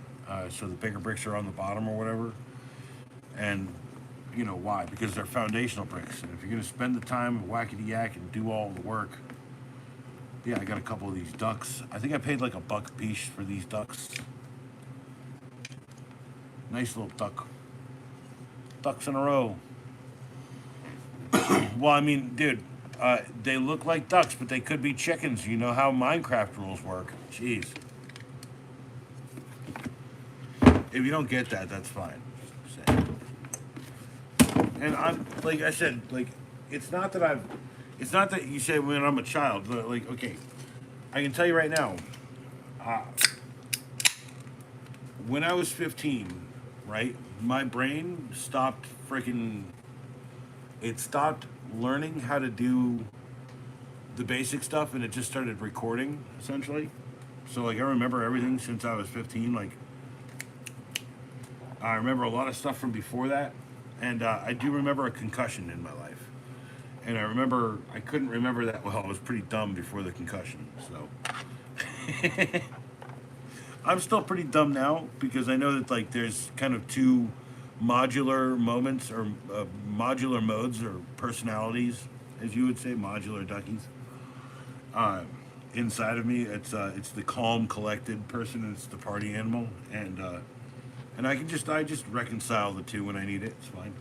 So the bigger bricks are on the bottom or whatever, and you know why? Because they're foundational bricks. And if you're gonna spend the time whackety yak and do all the work, yeah, I got a couple of these ducks. I think I paid like $1 a piece for these ducks. Nice little ducks in a row. Well, I mean, dude, they look like ducks, but they could be chickens. You know how Minecraft rules work. Jeez. If you don't get that, that's fine. Just saying. And I'm like I said, like it's not that you say when I'm a child, but like okay, I can tell you right now, When I was 15, right, my brain stopped freaking. It stopped learning how to do the basic stuff, and it just started recording essentially. So like I remember everything since I was 15. Like I remember a lot of stuff from before that, and I do remember a concussion in my life. And I remember I couldn't remember that well. I was pretty dumb before the concussion, so I'm still pretty dumb now because I know that like there's kind of two modular moments or modular modes or personalities, as you would say, modular duckies. Uh, Inside of me, it's the calm, collected person, and it's the party animal, and I just reconcile the two when I need it. It's fine.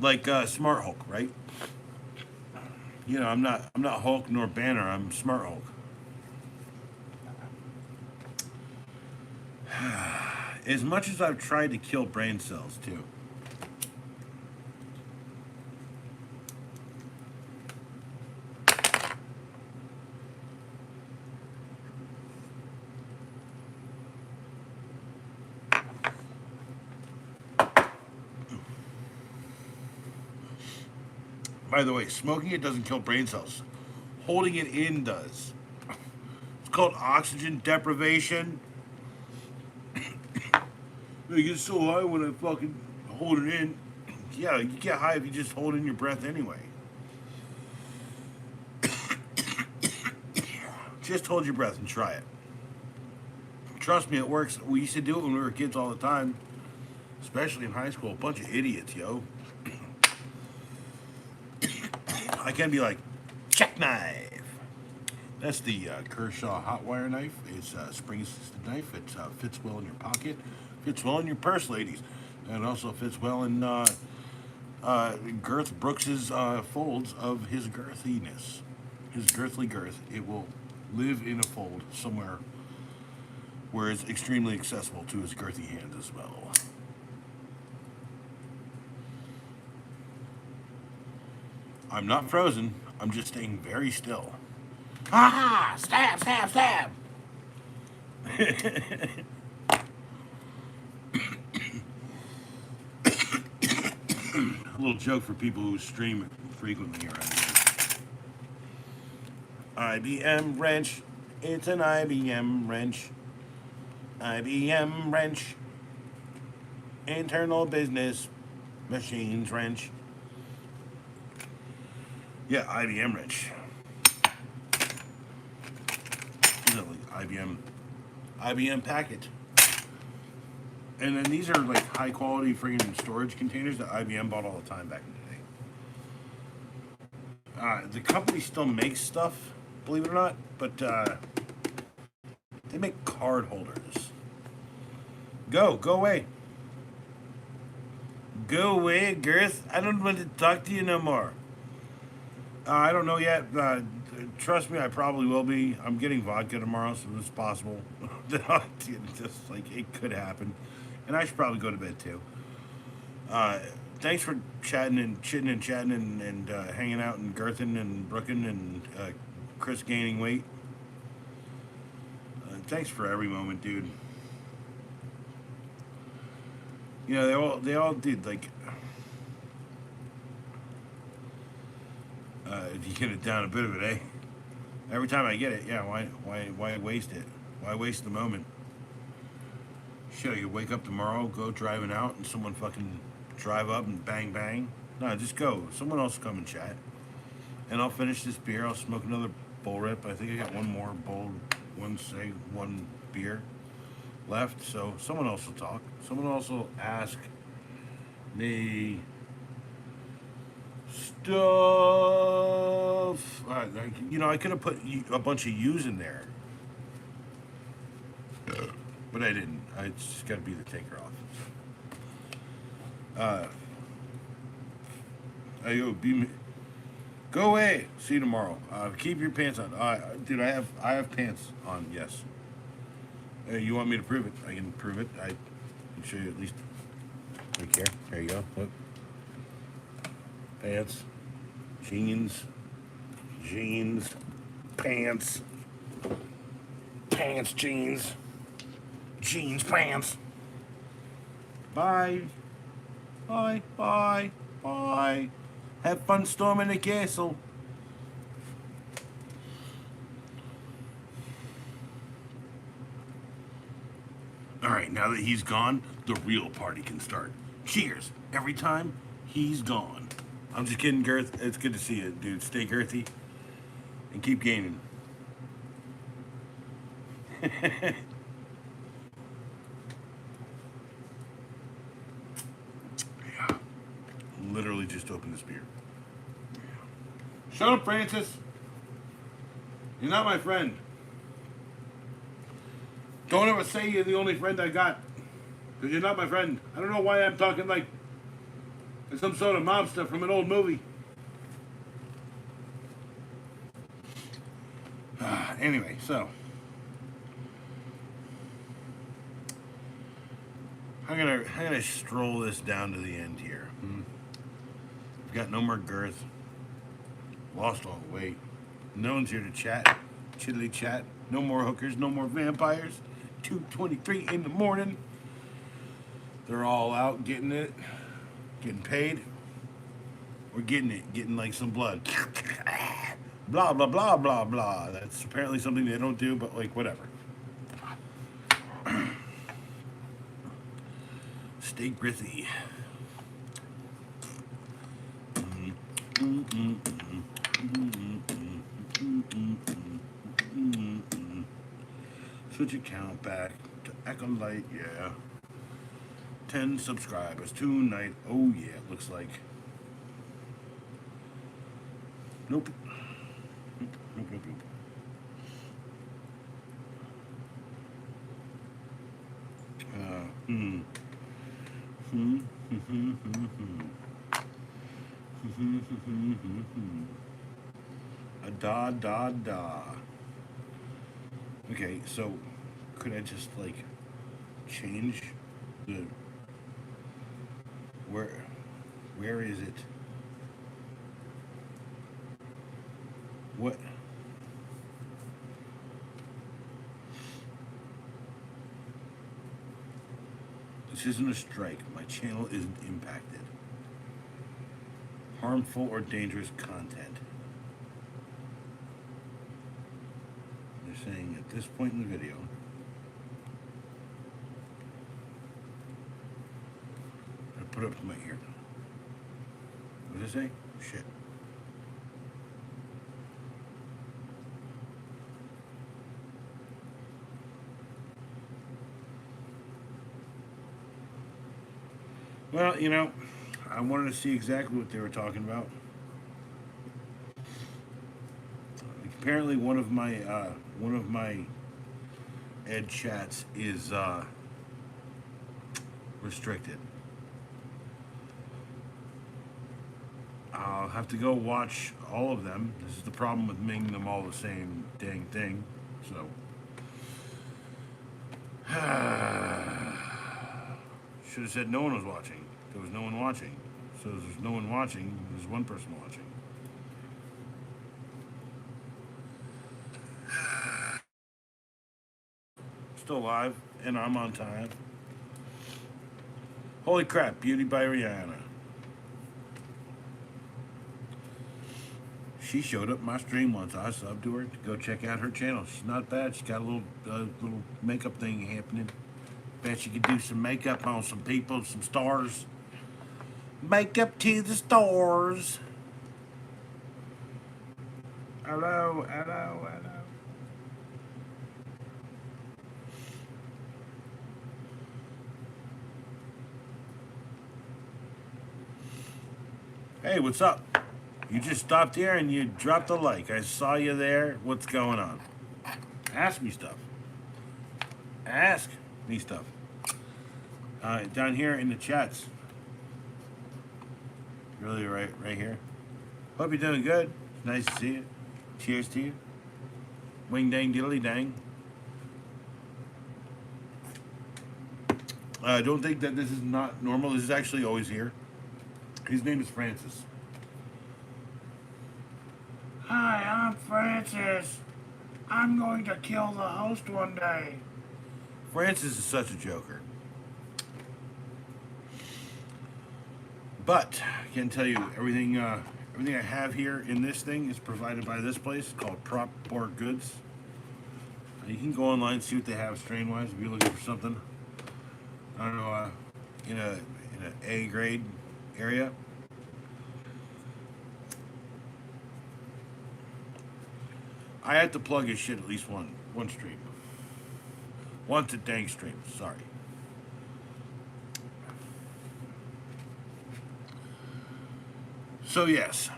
Like Smart Hulk, right? You know, I'm not Hulk nor Banner. I'm Smart Hulk. As much as I've tried to kill brain cells too. By the way, smoking it doesn't kill brain cells. Holding it in does. It's called oxygen deprivation. I get so high when I fucking hold it in. Yeah, you get high if you just hold in your breath anyway. Just hold your breath and try it. Trust me, it works. We used to do it when we were kids all the time, especially in high school. A bunch of idiots, yo. I can be like, check knife. That's the Kershaw hot wire knife. It's a spring-assisted knife. It fits well in your pocket, fits well in your purse, ladies, and it also fits well in Girth Brooks's folds of his girthiness, his girthly girth. It will live in a fold somewhere where it's extremely accessible to his girthy hand as well. I'm not frozen. I'm just staying very still. Ah! Stab, stab, stab! A little joke for people who stream frequently around here. IBM wrench. It's an IBM wrench. IBM wrench. Internal business machines wrench. Yeah, IBM wrench. You know, like IBM packet. And then these are like high quality freaking storage containers that IBM bought all the time back in the day. The company still makes stuff, believe it or not, but they make card holders. Go away. Go away, Girth. I don't want to talk to you no more. I don't know yet. Trust me, I probably will be. I'm getting vodka tomorrow, so it's possible. Just like it could happen. And I should probably go to bed too. Thanks for chatting and chitting and chatting and hanging out and girthing and brooking and Chris gaining weight. Thanks for every moment, dude. You know, they all did like. If you get it down a bit of it, eh? Every time I get it, yeah. Why waste it? Why waste the moment? Shit, I could wake up tomorrow, go driving out, and someone fucking drive up and bang bang. No, just go. Someone else come and chat, and I'll finish this beer. I'll smoke another bowl rip. I think I got one more bowl, one beer left. So someone else will talk. Someone else will ask me stuff. You know, I could have put a bunch of U's in there, but I didn't. I just got to be the taker off. Yo, go away. See you tomorrow. Keep your pants on. Dude, I have pants on. Yes. You want me to prove it? I can prove it. I can show you at least. Right here. There you go. Look. Pants. Jeans. Pants. Pants, jeans. Jeans, pants. Bye. Bye. Bye. Bye. Have fun storming the castle. Alright, now that he's gone, the real party can start. Cheers. Every time he's gone. I'm just kidding, Girth. It's good to see you, dude. Stay girthy and keep gaining. Yeah. Literally just opened this beer. Shut up, Francis. You're not my friend. Don't ever say you're the only friend I got. Because you're not my friend. I don't know why I'm talking like some sort of mobster from an old movie. Anyway, so I'm gonna stroll this down to the end here. I've got no more girth. Lost all the weight. No one's here to chat. Chiddly chat. No more hookers. No more vampires. 2:23 in the morning. They're all out getting it, getting paid. We're getting it, getting like some blood. Blah blah blah blah blah. That's apparently something they don't do, but like whatever. Stay grithy. Switch account back to Acolyte, yeah. 10 subscribers tonight. Oh yeah, it looks like. Nope. Nope. Da. Okay, so could I just like change the where is it? What? This isn't a strike. My channel isn't impacted. Harmful or dangerous content. They're saying at this point in the video. I put up to my ear. What does it say? Shit. Well, you know, I wanted to see exactly what they were talking about. Apparently, one of my EDChats is restricted. I'll have to go watch all of them. This is the problem with making them all the same dang thing. So. Should have said no one was watching. There was no one watching. So there's no one watching. There's one person watching. Still alive, and I'm on time. Holy crap, Beauty by Rihanna. She showed up my stream once. I subbed to her to go check out her channel. She's not bad. She's got a little makeup thing happening. Bet she could do some makeup on some people, some stars. Makeup to the stars. Hello. Hey, what's up? You just stopped here and you dropped a like. I saw you there. What's going on? Ask me stuff. Ask me stuff. Down here in the chats. Really, right here. Hope you're doing good. Nice to see you. Cheers to you. Wing dang diddly dang. I don't think that this is not normal. This is actually always here. His name is Francis. Hi, I'm Francis. I'm going to kill the host one day. Francis is such a joker. But I can tell you everything. Everything I have here in this thing is provided by this place called Prop Pork Goods. You can go online and see what they have strain wise if you're looking for something. I don't know, in an A grade area. I had to plug his shit at least one stream. Once a dang stream. Sorry. So yes.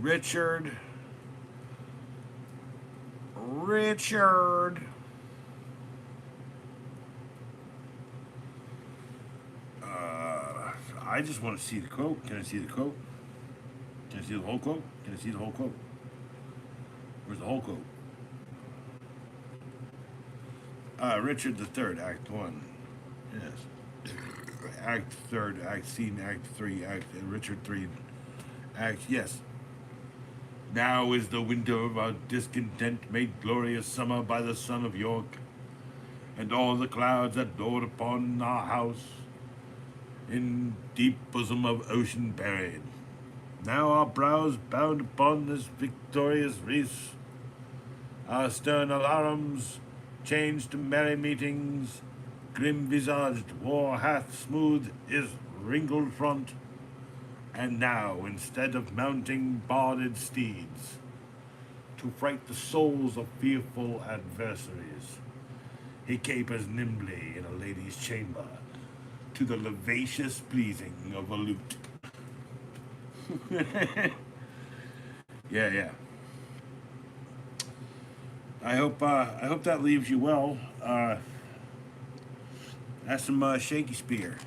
Richard. I just want to see the quote. Can I see the quote? Can I see the whole quote? Can I see the whole quote? Where's the whole quote? Richard the Third, Act 1. Yes. Act 3rd, Act Scene, Act 3, Act Richard 3. Act, yes. Now is the winter of our discontent made glorious summer by the son of York, and all the clouds that lord upon our house in deep bosom of ocean buried. Now our brows bound upon this victorious race, our stern alarums changed to merry meetings, grim visaged war hath smoothed his wrinkled front, and now instead of mounting barded steeds, to fright the souls of fearful adversaries, he capers nimbly in a lady's chamber, to the lascivious pleasing of a lute. Yeah. I hope that leaves you well. That's some shaky spear,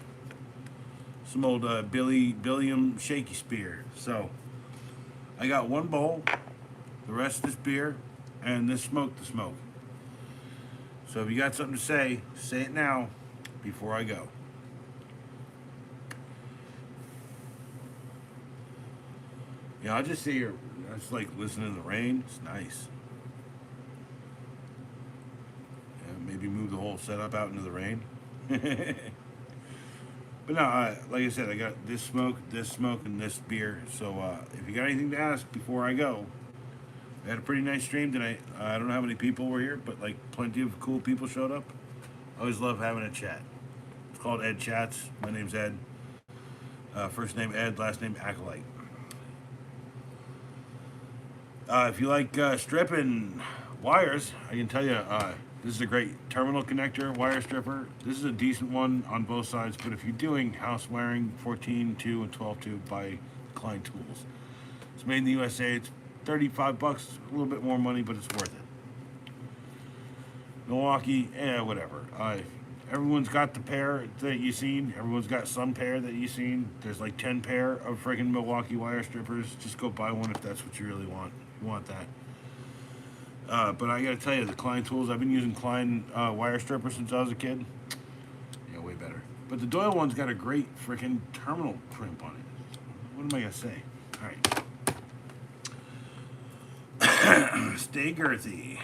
some old Billiam shaky spear. So I got one bowl, the rest of this beer, and this smoke to smoke. So if you got something to say it now, before I go. Yeah, I'll just sit here. It's like listening to the rain. It's nice. Yeah, maybe move the whole setup out into the rain. But no, like I said, I got this smoke, and this beer. So if you got anything to ask before I go, I had a pretty nice stream tonight. I don't know how many people were here, but like plenty of cool people showed up. I always love having a chat. It's called EDChats. My name's Ed. First name Ed, last name Acolyte. If you like stripping wires, I can tell you this is a great terminal connector wire stripper. This is a decent one on both sides, but if you're doing house wiring, 14.2 and 12.2, buy Klein Tools. It's made in the USA. It's $35, a little bit more money, but it's worth it. Milwaukee, whatever. Everyone's got the pair that you've seen. Everyone's got some pair that you've seen. There's like 10 pair of friggin' Milwaukee wire strippers. Just go buy one if that's what you really want. You want that. But I gotta tell you, the Klein Tools, I've been using Klein wire strippers since I was a kid. Yeah, way better. But the Doyle one's got a great freaking terminal crimp on it. What am I gonna say? Alright. Stay girthy.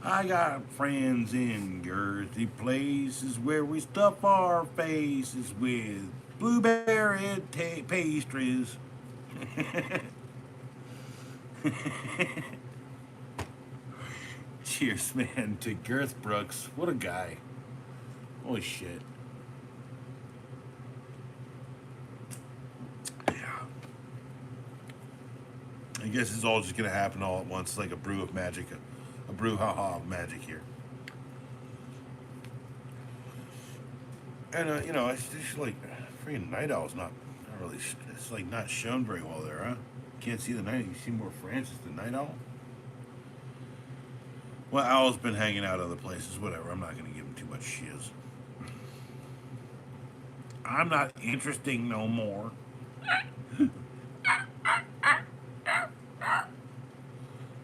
I got friends in girthy places where we stuff our faces with blueberry pastries. Cheers, man, to Girth Brooks. What a guy. Holy shit. Yeah. I guess it's all just gonna happen all at once, like a brew of magic. A brew of magic here. And, it's just like, freaking Night Owl's not really, it's like not shown very well there, huh? Can't see the night. You see more Francis the Night Owl? Well, Owl's been hanging out other places, whatever. I'm not going to give him too much shiz. I'm not interesting no more.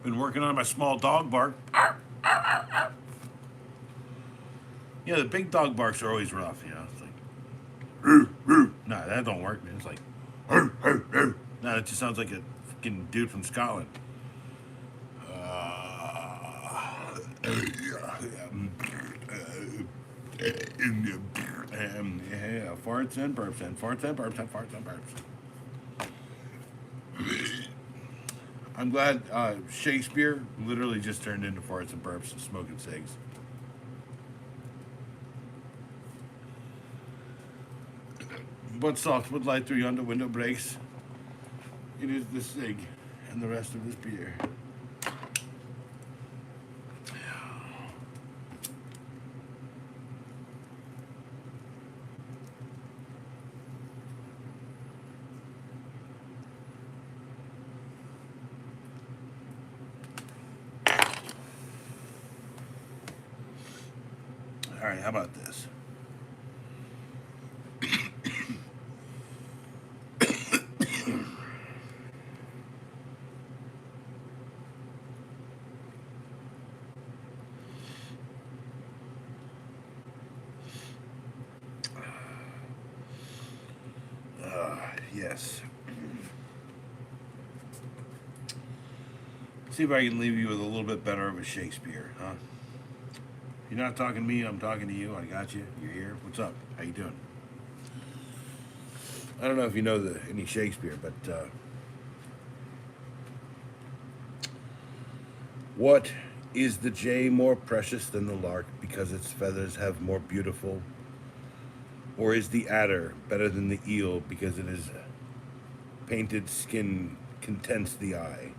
Been working on my small dog bark. Yeah, the big dog barks are always rough, you know. It's like, roo, roo. No, that don't work, man. It's like, roo, roo, roo. No, it just sounds like a fucking dude from Scotland. Yeah, farts and burps and farts and burps and farts and burps. I'm glad Shakespeare literally just turned into farts and burps and smoking cigs. But softwood light through yonder window breaks. It is the cig and the rest of this beer. All right, how about this? Yes. See if I can leave you with a little bit better of a Shakespeare, huh? You're not talking to me, I'm talking to you. I got you. You're here. What's up? How you doing? I don't know if you know any Shakespeare, but what is the jay more precious than the lark because its feathers have more beautiful? Or is the adder better than the eel because it is painted skin contents the eye?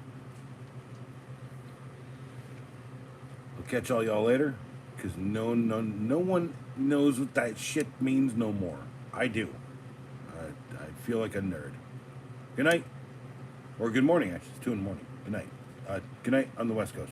I'll catch all y'all later, because no one knows what that shit means no more. I do. I feel like a nerd. Good night. Or good morning, actually. It's 2 in the morning. Good night. Good night on the West Coast.